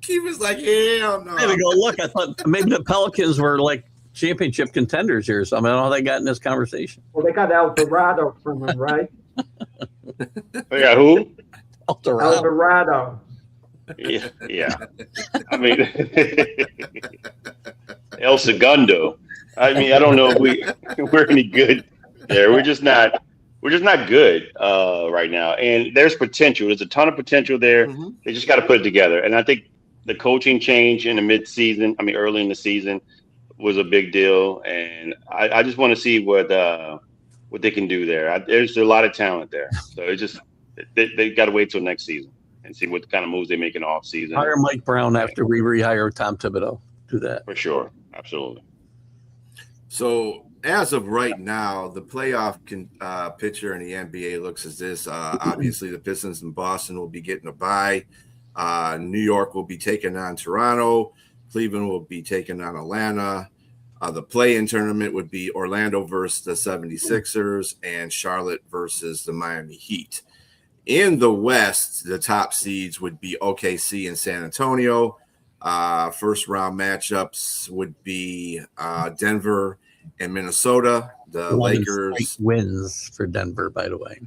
Speaker 1: He was like, hell no.
Speaker 2: I had to go look. I thought maybe the Pelicans were like championship contenders here or something. I don't know how they got in this conversation.
Speaker 4: Well, they got El Dorado from him, right?
Speaker 3: They got who?
Speaker 2: El Dorado.
Speaker 3: Yeah. I mean, El Segundo. I mean, I don't know if we're any good there. We're just not good right now. And there's potential. There's a ton of potential there. Mm-hmm. They just got to put it together. And I think the coaching change in the early in the season was a big deal. And I just want to see what they can do there. There's a lot of talent there. So it's just they got to wait till next season and see what kind of moves they make in the off season.
Speaker 2: Hire Mike Brown after we rehire Tom Thibodeau. Do that.
Speaker 3: For sure. Absolutely.
Speaker 1: So as of right now, the playoff picture in the NBA looks as this. Obviously, the Pistons and Boston will be getting a bye. New York will be taking on Toronto. Cleveland will be taking on Atlanta. The play-in tournament would be Orlando versus the 76ers and Charlotte versus the Miami Heat. In the West, the top seeds would be OKC and San Antonio. First round matchups would be Denver and Minnesota. The Lakers
Speaker 2: wins for Denver, by the way.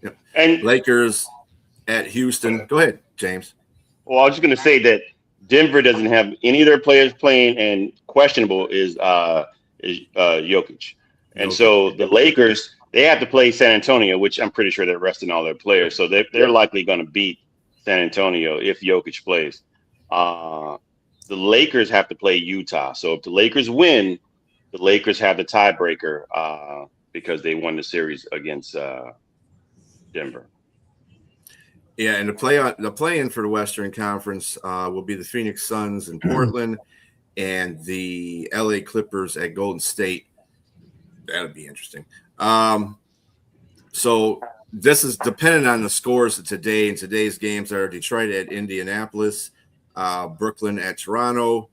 Speaker 1: Yep.
Speaker 3: And
Speaker 1: Lakers at Houston. Go ahead, James.
Speaker 3: Well, I was just going to say that Denver doesn't have any of their players playing, and questionable is Jokic. And so the Lakers, they have to play San Antonio, which I'm pretty sure they're resting all their players. So they're likely going to beat San Antonio if Jokic plays. The Lakers have to play Utah. So if the Lakers win, the Lakers have the tiebreaker because they won the series against Denver.
Speaker 1: Yeah, and the play-in for the Western Conference will be the Phoenix Suns in Portland and the LA Clippers at Golden State. That'll be interesting. So this is dependent on the scores of today, and today's games are Detroit at Indianapolis, Brooklyn at Toronto,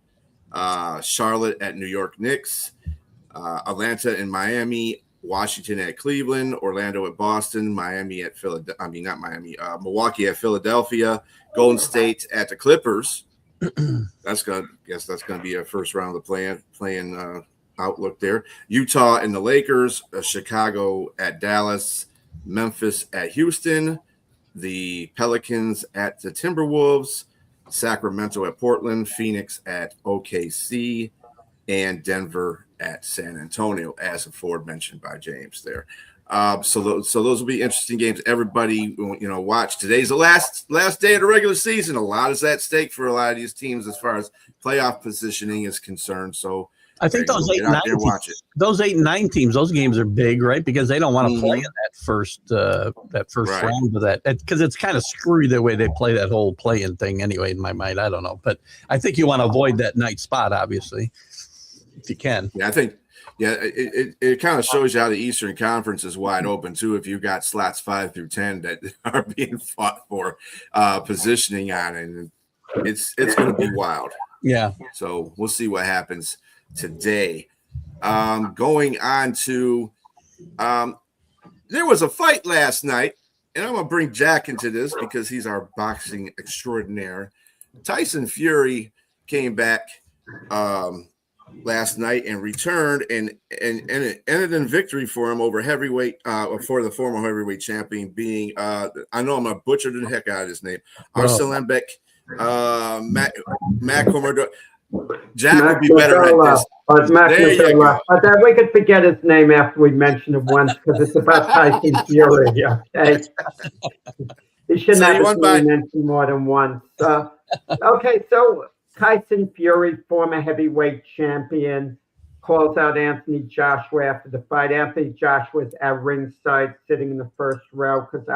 Speaker 1: Charlotte at New York Knicks, Atlanta and Miami, Washington at Cleveland, Orlando at Boston, Milwaukee at Philadelphia, Golden State at the Clippers. That's gonna be a first round of the playing outlook there. Utah and the Lakers, Chicago at Dallas, Memphis at Houston, the Pelicans at the Timberwolves, Sacramento at Portland, Phoenix at OKC, and Denver at San Antonio, as aforementioned by James there. So those will be interesting games. Everybody, watch. Today's the last day of the regular season. A lot is at stake for a lot of these teams as far as playoff positioning is concerned. So
Speaker 2: I think those 8 and 9 teams, those games are big, right? Because they don't want to play in that first
Speaker 1: Right.
Speaker 2: round of that, because it's kind of screwy the way they play that whole play-in thing. Anyway, in my mind, I don't know, but I think you want to avoid that night spot, obviously, if you can.
Speaker 1: Yeah, I think. Yeah, it kind of shows you how the Eastern Conference is wide open too. If you've got slots 5 through 10 that are being fought for positioning on, and it's going to be wild.
Speaker 2: Yeah.
Speaker 1: So we'll see what happens today. Going on to, there was a fight last night, and I'm going to bring Jack into this because he's our boxing extraordinaire. Tyson Fury came back last night and returned, and it ended in victory for him over heavyweight, for the former heavyweight champion, being I know I'm gonna butcher the heck out of his name, Arselenbek, Matt Commodore. Jack would be better at this. There you go.
Speaker 4: But we could forget his name after we mention it once because it's about Tyson Fury. Okay, he shouldn't have been mentioned more than once. Okay, so Tyson Fury, former heavyweight champion, calls out Anthony Joshua after the fight. Anthony Joshua's at ringside, sitting in the first row because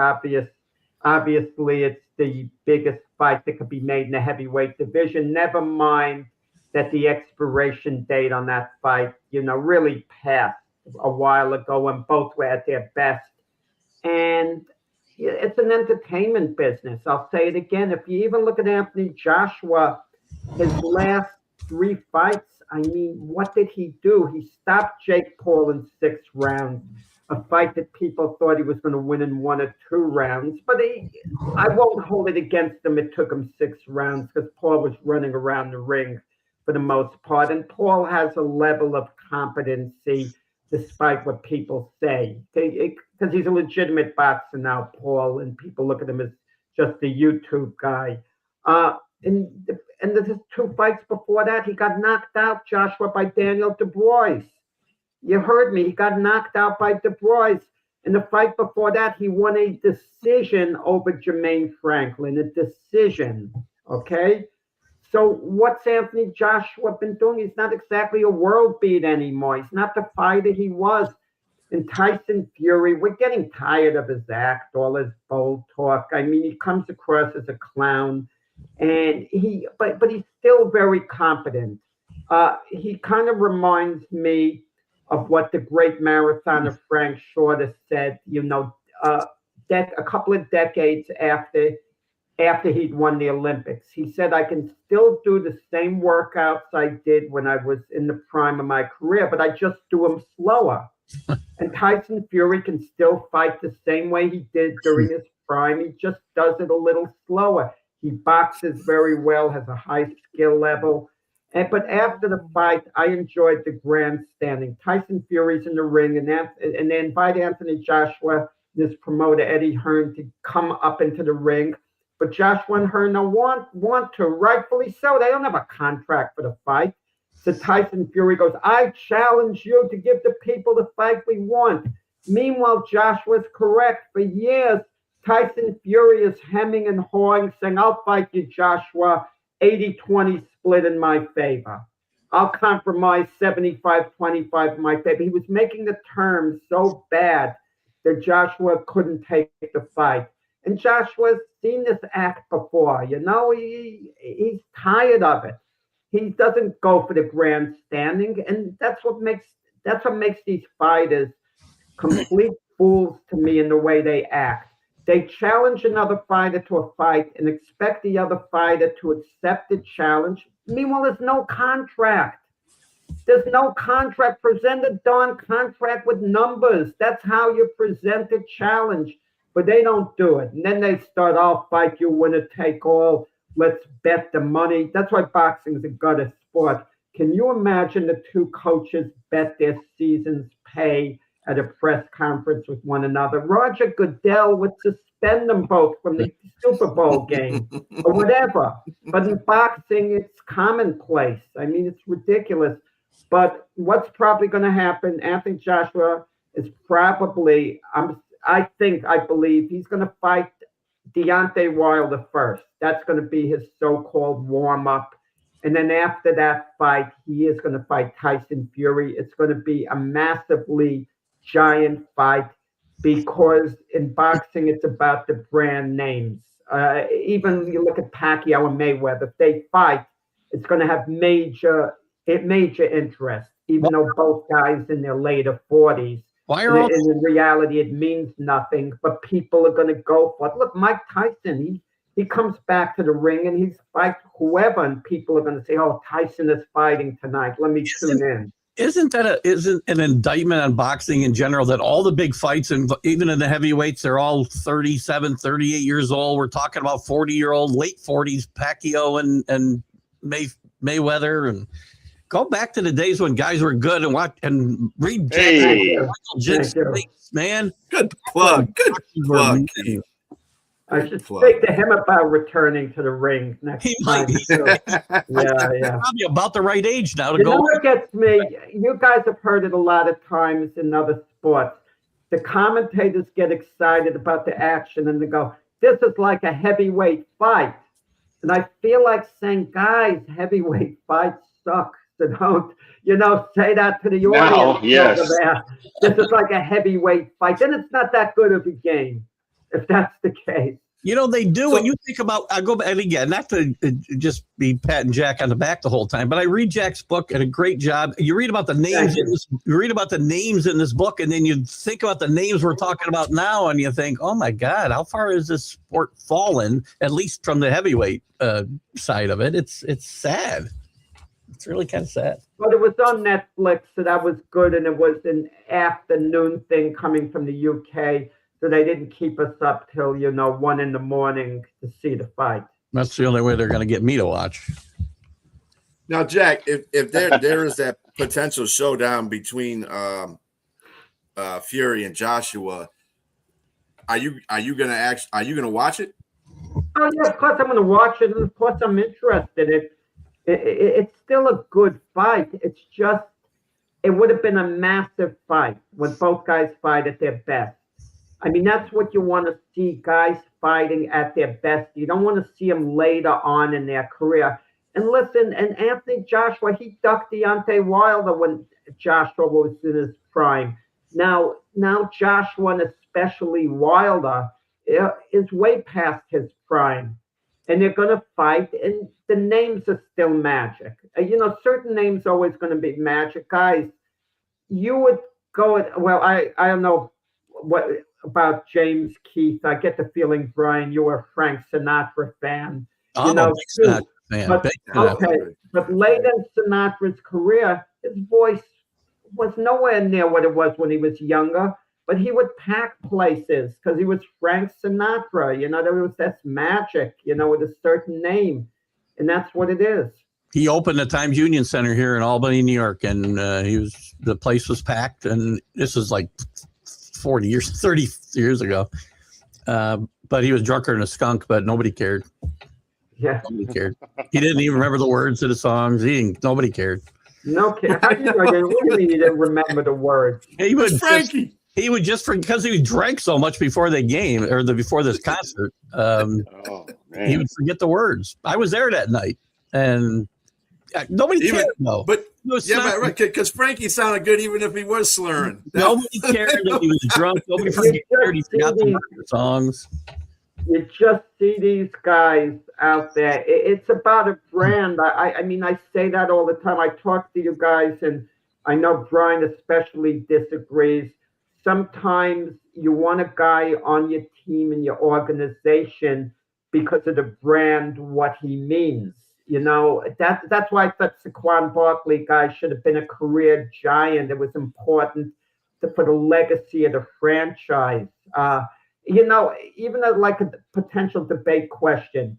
Speaker 4: obviously it's the biggest fight that could be made in the heavyweight division. Never mind that the expiration date on that fight, really passed a while ago when both were at their best. And it's an entertainment business. I'll say it again. If you even look at Anthony Joshua, his last 3 fights, I mean, what did he do? He stopped Jake Paul in 6 rounds, a fight that people thought he was going to win in 1 or 2 rounds. But I won't hold it against him. It took him 6 rounds because Paul was running around the ring for the most part. And Paul has a level of competency despite what people say. Because he's a legitimate boxer now, Paul, and people look at him as just a YouTube guy. And the 2 fights before that, he got knocked out, Joshua, by Daniel Dubois. You heard me. He got knocked out by Dubois. In the fight before that, he won a decision over Jermaine Franklin, a decision, okay? So what's Anthony Joshua been doing? He's not exactly a world beat anymore. He's not the fighter he was. And Tyson Fury, we're getting tired of his act, all his bold talk. I mean, he comes across as a clown. And but he's still very competent. He kind of reminds me of what the great marathoner Frank Shorter said, a couple of decades after after he'd won the Olympics. He said, I can still do the same workouts I did when I was in the prime of my career, but I just do them slower. And Tyson Fury can still fight the same way he did during his prime. He just does it a little slower. He boxes very well, has a high skill level. But after the fight, I enjoyed the grandstanding. Tyson Fury's in the ring, and they invite Anthony Joshua, this promoter, Eddie Hearn, to come up into the ring. But Joshua and Hearn don't want to, rightfully so. They don't have a contract for the fight. So Tyson Fury goes, I challenge you to give the people the fight we want. Meanwhile, Joshua's correct. For years, Tyson Fury is hemming and hawing, saying, I'll fight you, Joshua, 80-20 split in my favor. I'll compromise 75-25 in my favor. He was making the terms so bad that Joshua couldn't take the fight. And Joshua's seen this act before. You know, he's tired of it. He doesn't go for the grandstanding, and that's what makes these fighters complete fools to me in the way they act. They challenge another fighter to a fight and expect the other fighter to accept the challenge. Meanwhile, there's no contract. There's no contract. Present a darn contract with numbers. That's how you present a challenge. But they don't do it. And then they start, I'll fight you, winner take all. Let's bet the money. That's why boxing is a gutter sport. Can you imagine the two coaches bet their season's pay at a press conference with one another? Roger Goodell would suspend them both from the Super Bowl game or whatever. But in boxing, it's commonplace. I mean, it's ridiculous. But what's probably going to happen, Anthony Joshua is probably, I believe he's going to fight Deontay Wilder first. That's going to be his so-called warm-up. And then after that fight, he is going to fight Tyson Fury. It's going to be a massively giant fight because in boxing, it's about the brand names. Even you look at Pacquiao and Mayweather, if they fight, it's going to have major interest, even though both guys in their later 40s.
Speaker 2: Why are
Speaker 4: in reality, it means nothing, but people are going to go for it. Look, Mike Tyson, he comes back to the ring and he's fight whoever, and people are going to say, "Oh, Tyson is fighting tonight. Let me tune in."
Speaker 2: Isn't an indictment on boxing in general that all the big fights, and even in the heavyweights, they're all 37, 38 years old. We're talking about 40-year-old, late 40s, Pacquiao and Mayweather, and go back to the days when guys were good and watch and read man.
Speaker 1: Good plug. Good plug.
Speaker 4: I should speak to him about returning to the ring next time.
Speaker 2: Yeah. Probably about the right age now to go.
Speaker 4: You know what gets me? You guys have heard it a lot of times in other sports. The commentators get excited about the action and they go, "This is like a heavyweight fight." And I feel like saying, "Guys, heavyweight fights suck." So don't, say that to the audience.
Speaker 3: Yes.
Speaker 4: This is like a heavyweight fight. Then it's not that good of a game, if that's the case.
Speaker 2: They do. When you think about, I go back, and again, not to just be patting Jack on the back the whole time, but I read Jack's book and a great job. You read about the names. You read about the names in this book, and then you think about the names we're talking about now, and you think, oh my God, how far has this sport fallen? At least from the heavyweight side of it, it's sad. It's really kind of sad.
Speaker 4: But it was on Netflix, so that was good, and it was an afternoon thing coming from the UK. So they didn't keep us up till 1 in the morning to see the fight.
Speaker 2: That's the only way they're going to get me to watch.
Speaker 1: Now, Jack, if there is that potential showdown between Fury and Joshua, are you gonna watch it?
Speaker 4: Oh yeah, of course I'm going to watch it, and of course I'm interested. It's still a good fight. It's just it would have been a massive fight when both guys fight at their best. I mean, that's what you want to see, guys fighting at their best. You don't want to see them later on in their career. And listen, and Anthony Joshua, he ducked Deontay Wilder when Joshua was in his prime. Now Joshua, and especially Wilder, is way past his prime. And they're going to fight, and the names are still magic. Certain names are always going to be magic. Guys, you would go, I don't know about James Keith. I get the feeling, Brian, you're a Frank Sinatra fan.
Speaker 2: I'm a big Sinatra fan.
Speaker 4: But,
Speaker 2: Big
Speaker 4: okay, but late in Sinatra's career, his voice was nowhere near what it was when he was younger. But he would pack places because he was Frank Sinatra. That's magic, with a certain name. And that's what it is.
Speaker 2: He opened the Times Union Center here in Albany, New York, and the place was packed. And this is like 30 years ago. But he was drunker than a skunk, but nobody cared.
Speaker 4: Yeah.
Speaker 2: Nobody cared. He didn't even remember the words of the songs. Nobody cared.
Speaker 4: No care. How do you know? What do you mean he didn't remember the words?
Speaker 2: He would
Speaker 1: Frankie.
Speaker 2: He would because he drank so much before the game or before this concert. He would forget the words. I was there that night, and nobody cared though.
Speaker 1: But right, because Frankie sounded good even if he was slurring.
Speaker 2: Nobody cared if he was drunk. Nobody cared he forgot the songs.
Speaker 4: You just see these guys out there. It's about a brand. I mean, I say that all the time. I talk to you guys, and I know Brian especially disagrees. Sometimes you want a guy on your team and your organization because of the brand, what he means. That's why I thought Saquon Barkley guy should have been a career giant. It was important for the legacy of the franchise. Even like a potential debate question,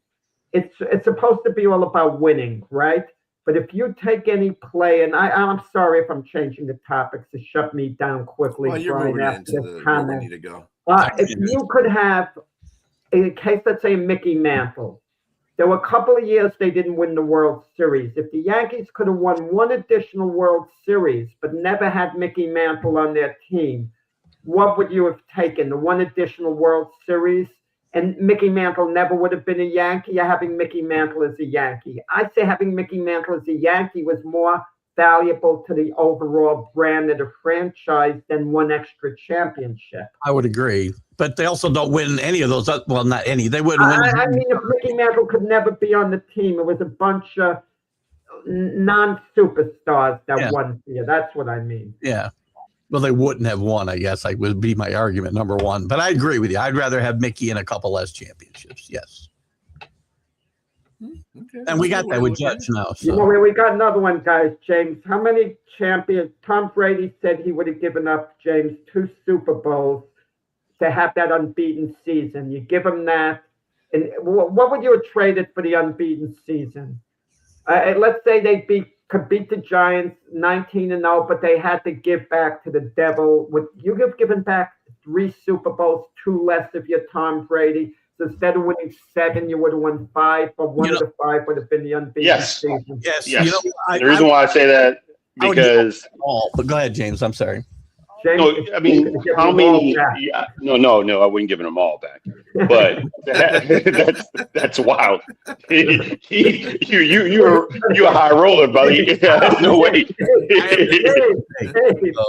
Speaker 4: it's supposed to be all about winning, right? But if you take any play, and I'm sorry if I'm changing the topics to shut me down quickly,
Speaker 1: well, you're
Speaker 4: Brian,
Speaker 1: moving
Speaker 4: after
Speaker 1: into
Speaker 4: this
Speaker 1: where we
Speaker 4: comment.
Speaker 1: need to go.
Speaker 4: If you could have a case, let's say Mickey Mantle. There were a couple of years they didn't win the World Series. If the Yankees could have won one additional World Series, but never had Mickey Mantle on their team, what would you have taken? The one additional World Series? And Mickey Mantle never would have been a Yankee, or having Mickey Mantle as a Yankee? I'd say having Mickey Mantle as a Yankee was more valuable to the overall brand of the franchise than one extra championship.
Speaker 2: I would agree. But they also don't win any of those. Well, not any. They wouldn't win.
Speaker 4: I mean, if Mickey Mantle could never be on the team, it was a bunch of non-superstars that won for you. That's what I mean.
Speaker 2: Yeah. Well, they wouldn't have won, I guess. Would be my argument, number one. But I agree with you. I'd rather have Mickey in a couple less championships. Yes. Okay. And we got that with Judge now. So.
Speaker 4: We got another one, guys. James, how many champions? Tom Brady said he would have given up, James, 2 Super Bowls to have that unbeaten season. You give him that. And what would you have traded for the unbeaten season? Let's say they could beat the Giants 19-0, but they had to give back to the devil. Would you have given back 3 Super Bowls, 2 less if you're Tom Brady? So instead of winning 7, you would have won 5, but one of the 5 would have been the unbeaten season.
Speaker 2: Yes.
Speaker 3: The reason why I say that, because
Speaker 2: but go ahead, James. I'm sorry.
Speaker 4: James,
Speaker 3: no, I mean, how many? Yeah, no, I wouldn't give them all back. But that's wild. You're a high roller, buddy. There's no way.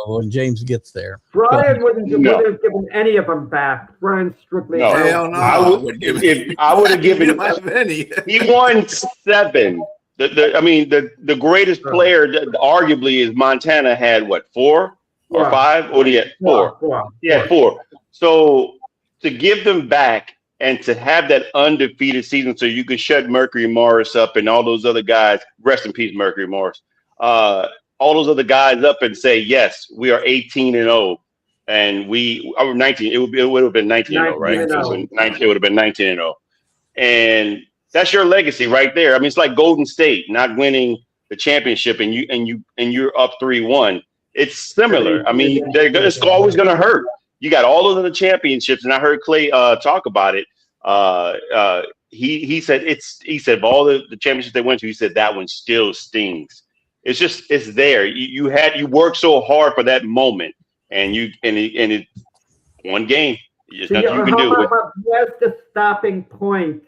Speaker 2: When James gets there,
Speaker 4: Brian wouldn't have given any of them back. Brian strictly.
Speaker 3: No,
Speaker 1: hell no.
Speaker 3: I would have given.
Speaker 1: Any.
Speaker 3: He won 7. The greatest player, arguably, is Montana had what, 4? Or 5? Or he had 4. He had 4. So to give them back and to have that undefeated season so you could shut Mercury Morris up and all those other guys, rest in peace, Mercury Morris, all those other guys up and say, yes, we are 18-0. And we are 19. It would have been 19-0, right? So it would have been 19-0. And that's your legacy right there. I mean, it's like Golden State not winning the championship and you're up 3-1. It's similar. I mean, it's always going to hurt. You got all of the championships, and I heard Clay talk about it. He said of all the championships they went to, he said that one still stings. It's there. You worked so hard for that moment, and it's one game. There's nothing you can do.
Speaker 4: Where's the stopping point?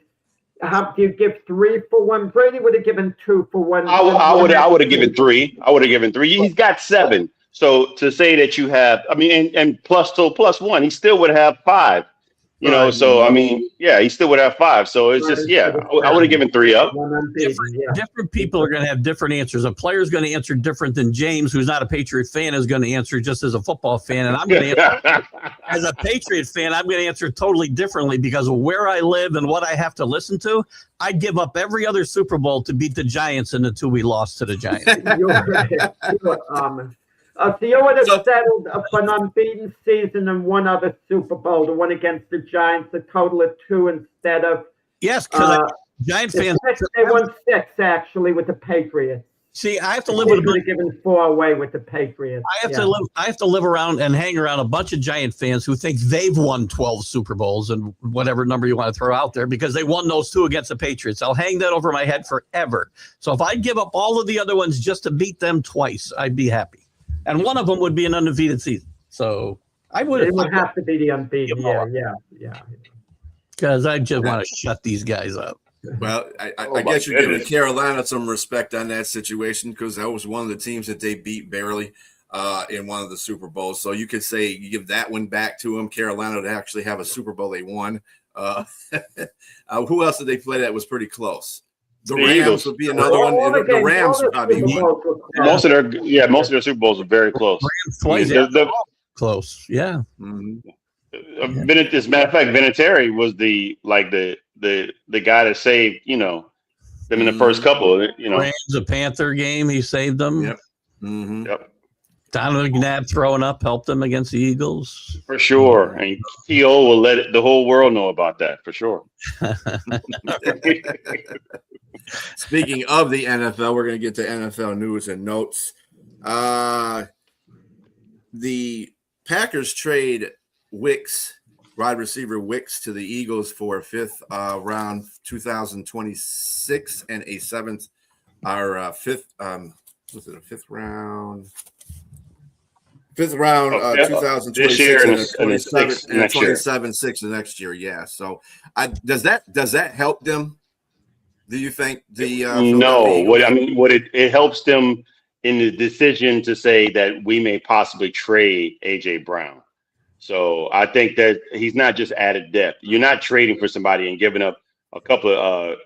Speaker 4: How do you give 3 for 1? Brady would have given 2 for 1.
Speaker 3: I would have given 3. I would have given 3. He's got 7. So to say that you have, I mean, and plus 1, he still would have 5. You know, so I mean, yeah, he still would have 5. So it's just, yeah, I would have given 3 up.
Speaker 2: Different people are going to have different answers. A player is going to answer different than James, who's not a Patriot fan, is going to answer just as a football fan. And I'm going to answer as a Patriot fan, I'm going to answer totally differently because of where I live and what I have to listen to. I'd give up every other Super Bowl to beat the Giants in the 2 we lost to the Giants.
Speaker 4: So you would have settled for an unbeaten season and one other Super Bowl, the one against the Giants, a total of 2 instead of.
Speaker 2: Yes, because Giant fans.
Speaker 4: They won 6 actually with the Patriots.
Speaker 2: See, I have to live with
Speaker 4: a given 4 away with the Patriots.
Speaker 2: I have to live around and hang around a bunch of Giant fans who think they've won 12 Super Bowls and whatever number you want to throw out there because they won those 2 against the Patriots. I'll hang that over my head forever. So if I give up all of the other ones just to beat them twice, I'd be happy. And one of them would be an undefeated season. So I would.
Speaker 4: It would have to be the unbeaten. Yeah.
Speaker 2: Because I just want to shut these guys up.
Speaker 1: Well, I guess you're giving Carolina some respect on that situation because that was one of the teams that they beat barely in one of the Super Bowls. So you could say you give that one back to them. Carolina to actually have a Super Bowl they won. Who else did they play that was pretty close? The Rams
Speaker 3: Eagles
Speaker 1: would be another one. The Rams probably won.
Speaker 3: Most of their Super Bowls are very close.
Speaker 2: Rams twice, close. Yeah.
Speaker 1: Mm-hmm.
Speaker 3: As a matter of fact, Vinatieri was the guy that saved, them in the first couple.
Speaker 2: Rams, a Panther game, he saved them.
Speaker 1: Yep. Mm-hmm.
Speaker 3: Yep.
Speaker 2: Donovan McNabb throwing up helped them against the Eagles.
Speaker 3: For sure. And T.O. will let the whole world know about that, for sure.
Speaker 1: Speaking of the NFL, we're going to get to NFL news and notes. The Packers trade wide receiver Wicks to the Eagles for a 5th round 2026 and a 7th was it a 5th round? 5th round 2026 and a 27-6 the next year. Yeah. So does that help them? Do you think
Speaker 3: no? What it helps them in the decision to say that we may possibly trade AJ Brown. So I think that he's not just added depth. You're not trading for somebody and giving up a couple of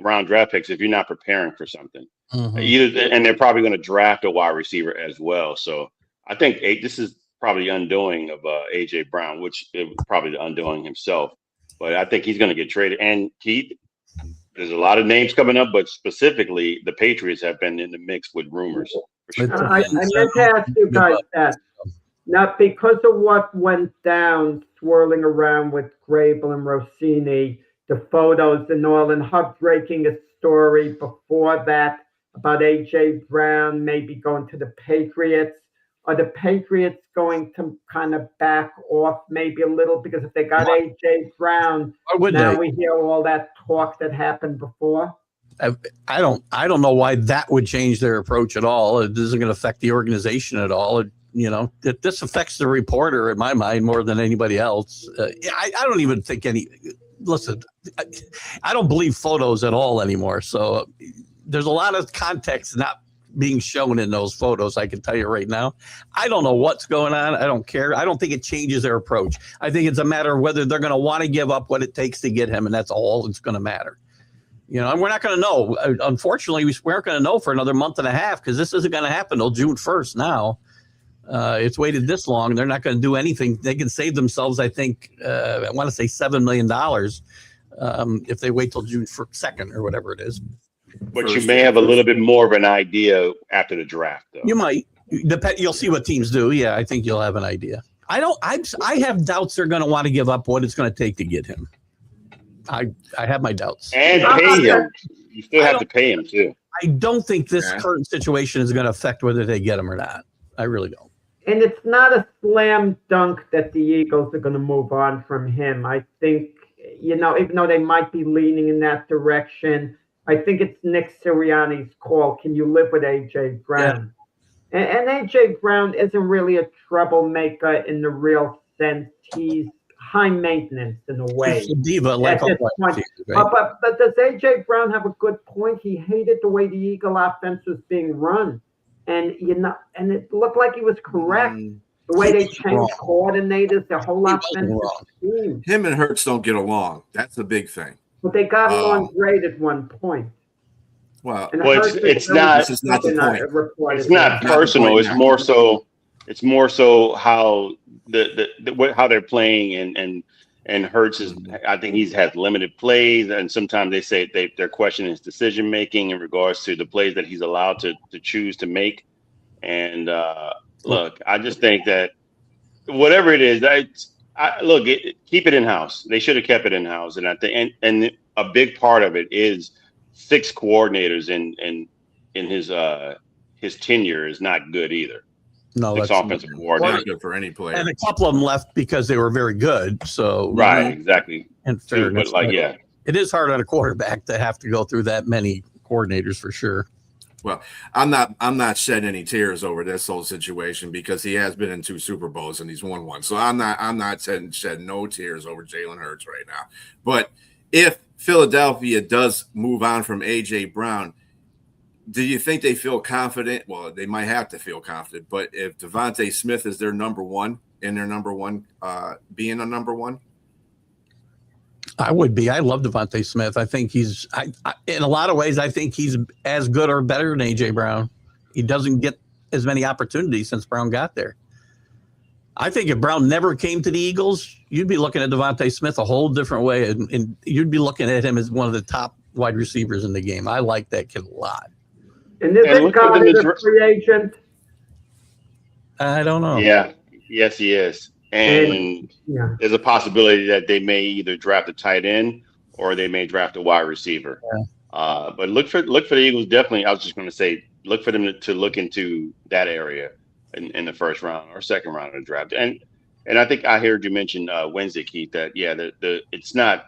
Speaker 3: round draft picks if you're not preparing for something. Mm-hmm. And they're probably going to draft a wide receiver as well. So I think this is probably undoing of AJ Brown, which is probably the undoing himself. But I think he's going to get traded. And Keith, there's a lot of names coming up, but specifically the Patriots have been in the mix with rumors.
Speaker 4: For sure. I meant to ask you guys that. Not because of what went down swirling around with Grable and Rossini, the photos and all, and Hub breaking a story before that about A.J. Brown maybe going to the Patriots. Are the Patriots going to kind of back off maybe a little? Because if they got A.J. Brown, now we hear all that talk that happened before.
Speaker 2: I don't know why that would change their approach at all. It isn't going to affect the organization at all. This affects the reporter in my mind more than anybody else. I don't even think listen, I don't believe photos at all anymore. So there's a lot of context not being shown in those photos. I can tell you right now, I don't know what's going on. I don't care. I don't think it changes their approach. I think it's a matter of whether they're going to want to give up what it takes to get him. And that's all it's going to matter. And we're not going to know. Unfortunately, we aren't going to know for another month and a half because this isn't going to happen till June 1st now. It's waited this long. They're not going to do anything. They can save themselves, I think, I want to say $7 million if they wait till June 2nd or whatever it is.
Speaker 3: But you may have a little bit more of an idea after the draft, though.
Speaker 2: You might. You'll see what teams do. Yeah, I think you'll have an idea. I have doubts they're going to want to give up what it's going to take to get him. I have my doubts.
Speaker 3: And pay him. You still have to pay him, too.
Speaker 2: I don't think this current situation is going to affect whether they get him or not. I really don't.
Speaker 4: And it's not a slam dunk that the Eagles are going to move on from him. I think, even though they might be leaning in that direction, I think it's Nick Sirianni's call. Can you live with A.J. Brown? Yeah. And A.J. Brown isn't really a troublemaker in the real sense. He's high maintenance in a way.
Speaker 2: He's a diva, like a
Speaker 4: point. Right? But does A.J. Brown have a good point? He hated the way the Eagle offense was being run. And and it looked like he was correct. The way
Speaker 2: He
Speaker 4: they
Speaker 2: was
Speaker 4: change
Speaker 2: wrong.
Speaker 4: coordinators, the whole
Speaker 2: He wasn't
Speaker 4: offensive
Speaker 2: wrong.
Speaker 4: scheme.
Speaker 1: Him and Hurts don't get along. That's the big thing.
Speaker 4: But they got along great at one point.
Speaker 1: Well,
Speaker 4: And
Speaker 3: Well,
Speaker 4: Hurts
Speaker 3: it's
Speaker 4: is
Speaker 3: not-
Speaker 1: This is not the point.
Speaker 3: It's not personal. It's more so. It's more so how how they're playing and Hurts is. I think he's had limited plays, and sometimes they say they're questioning his decision making in regards to the plays that he's allowed to choose to make. And look, I just think that whatever it is, keep it in house. They should have kept it in house, and I think and a big part of it is 6 coordinators in his tenure is not good either.
Speaker 2: No,
Speaker 3: 6
Speaker 2: that's
Speaker 3: offensive
Speaker 1: Not
Speaker 3: coordinators.
Speaker 1: good for any player.
Speaker 2: and a couple of them left because they were very good. So
Speaker 3: Right, exactly.
Speaker 2: And
Speaker 3: Too,
Speaker 2: fairness,
Speaker 3: but yeah.
Speaker 2: it is hard on a quarterback to have to go through that many coordinators for sure.
Speaker 1: Well, I'm not shedding any tears over this whole situation because he has been in 2 Super Bowls and he's won one. So I'm not shedding no tears over Jalen Hurts right now. But if Philadelphia does move on from AJ Brown, do you think they feel confident? Well, they might have to feel confident, but if Devontae Smith is their number one, being a number one,
Speaker 2: I would be. I love Devontae Smith. I think he's in a lot of ways, I think he's as good or better than AJ Brown. He doesn't get as many opportunities since Brown got there. I think if Brown never came to the Eagles, you'd be looking at Devontae Smith a whole different way, and you'd be looking at him as one of the top wide receivers in the game. I like that kid a lot.
Speaker 4: And is it guy a free agent?
Speaker 2: I don't know.
Speaker 3: Yeah. Yes, he is. And there's a possibility that they may either draft a tight end or they may draft a wide receiver.
Speaker 2: Yeah.
Speaker 3: But look for the Eagles. Definitely, I was just going to say, look for them to look into that area in the first round or second round of the draft. And I think I heard you mention Wednesday, Keith, that it's not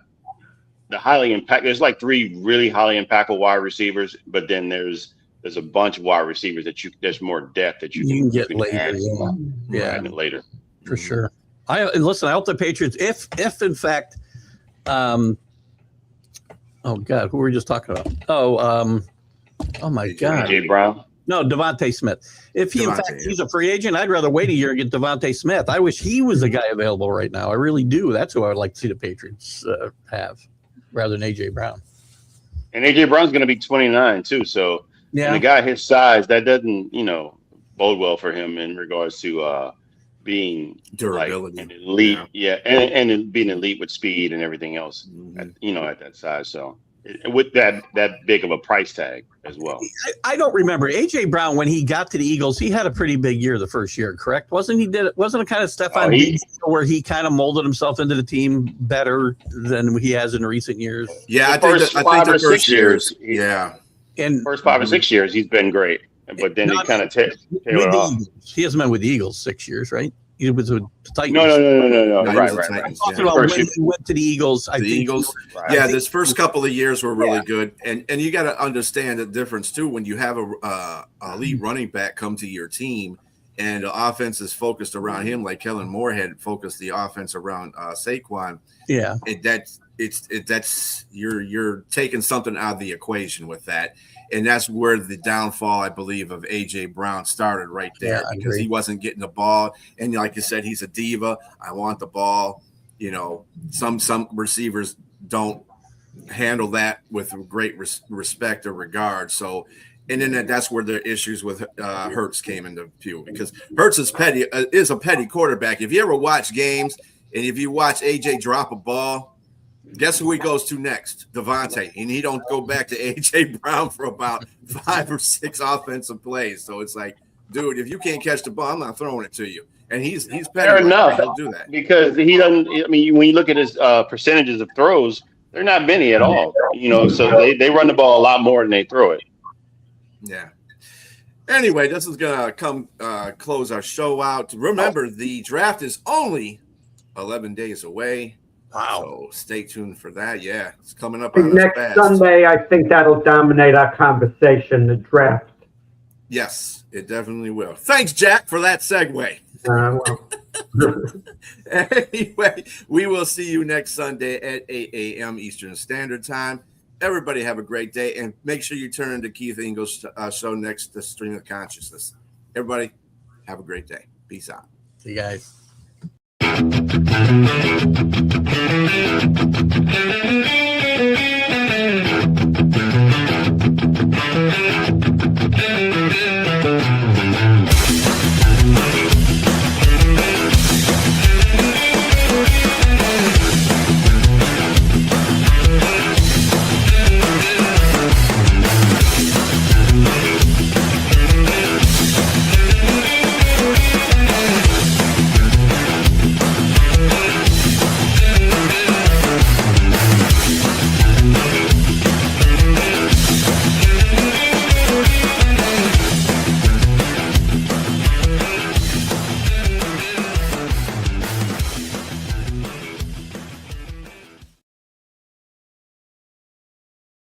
Speaker 3: the highly impact. There's like 3 really highly impactful wide receivers, but then there's a bunch of wide receivers there's more depth that you
Speaker 2: can get later.
Speaker 3: Add later.
Speaker 2: For sure. I hope the Patriots, if in fact, oh God, who were we just talking about? Oh my God.
Speaker 3: AJ Brown.
Speaker 2: No, Devontae Smith. If he, in fact, he's a free agent, I'd rather wait a year and get Devontae Smith. I wish he was the guy available right now. I really do. That's who I would like to see the Patriots have rather than AJ Brown.
Speaker 3: And AJ Brown's going to be 29 too. So and a guy his size, that doesn't, bode well for him in regards to being
Speaker 1: durability,
Speaker 3: like an elite, and being elite with speed and everything else, at that size. So with that big of a price tag as well.
Speaker 2: I don't remember AJ Brown when he got to the Eagles. He had a pretty big year the first year, correct? Wasn't it kind of Stephon Diggs where he kind of molded himself into the team better than he has in recent years?
Speaker 1: Yeah,
Speaker 3: I think the first 6 years.
Speaker 2: In
Speaker 3: first 5 or 6 years, he's been great. But then he kind of tailed off.
Speaker 2: He hasn't been with the Eagles 6 years, right? He was with the Titans.
Speaker 3: No. Right.
Speaker 2: I'm talking about when he went to the Eagles.
Speaker 1: This first couple of years were really good. And you got to understand the difference, too, when you have a elite running back come to your team and the offense is focused around him, like Kellen Moore had focused the offense around Saquon.
Speaker 2: Yeah.
Speaker 1: You're taking something out of the equation with that. And that's where the downfall, I believe, of AJ Brown started right there because he wasn't getting the ball. And like you said, he's a diva. I want the ball. Some receivers don't handle that with great respect or regard. So, and then that's where the issues with Hurts came into view because Hurts is a petty quarterback. If you ever watch games and if you watch AJ drop a ball, guess who he goes to next? Devontae. And he don't go back to A.J. Brown for about 5 or 6 offensive plays. So it's like, dude, if you can't catch the ball, I'm not throwing it to you. And he's petty.
Speaker 3: Fair enough.
Speaker 1: He'll do that.
Speaker 3: Because he doesn't – I mean, when you look at his percentages of throws, they're not many at all. So they run the ball a lot more than they throw it.
Speaker 1: Yeah. Anyway, this is going to come close our show out. Remember, the draft is only 11 days away.
Speaker 2: Wow.
Speaker 1: So stay tuned for that. Yeah, it's coming up on
Speaker 4: next Sunday. I think that'll dominate our conversation, the draft.
Speaker 1: Yes, it definitely will. Thanks, Jack, for that segue. Anyway, we will see you next Sunday at 8 a.m. Eastern Standard Time. Everybody have a great day, and make sure you turn to Keith Ingles' show next, The Stream of Consciousness. Everybody have a great day. Peace out.
Speaker 2: See you guys.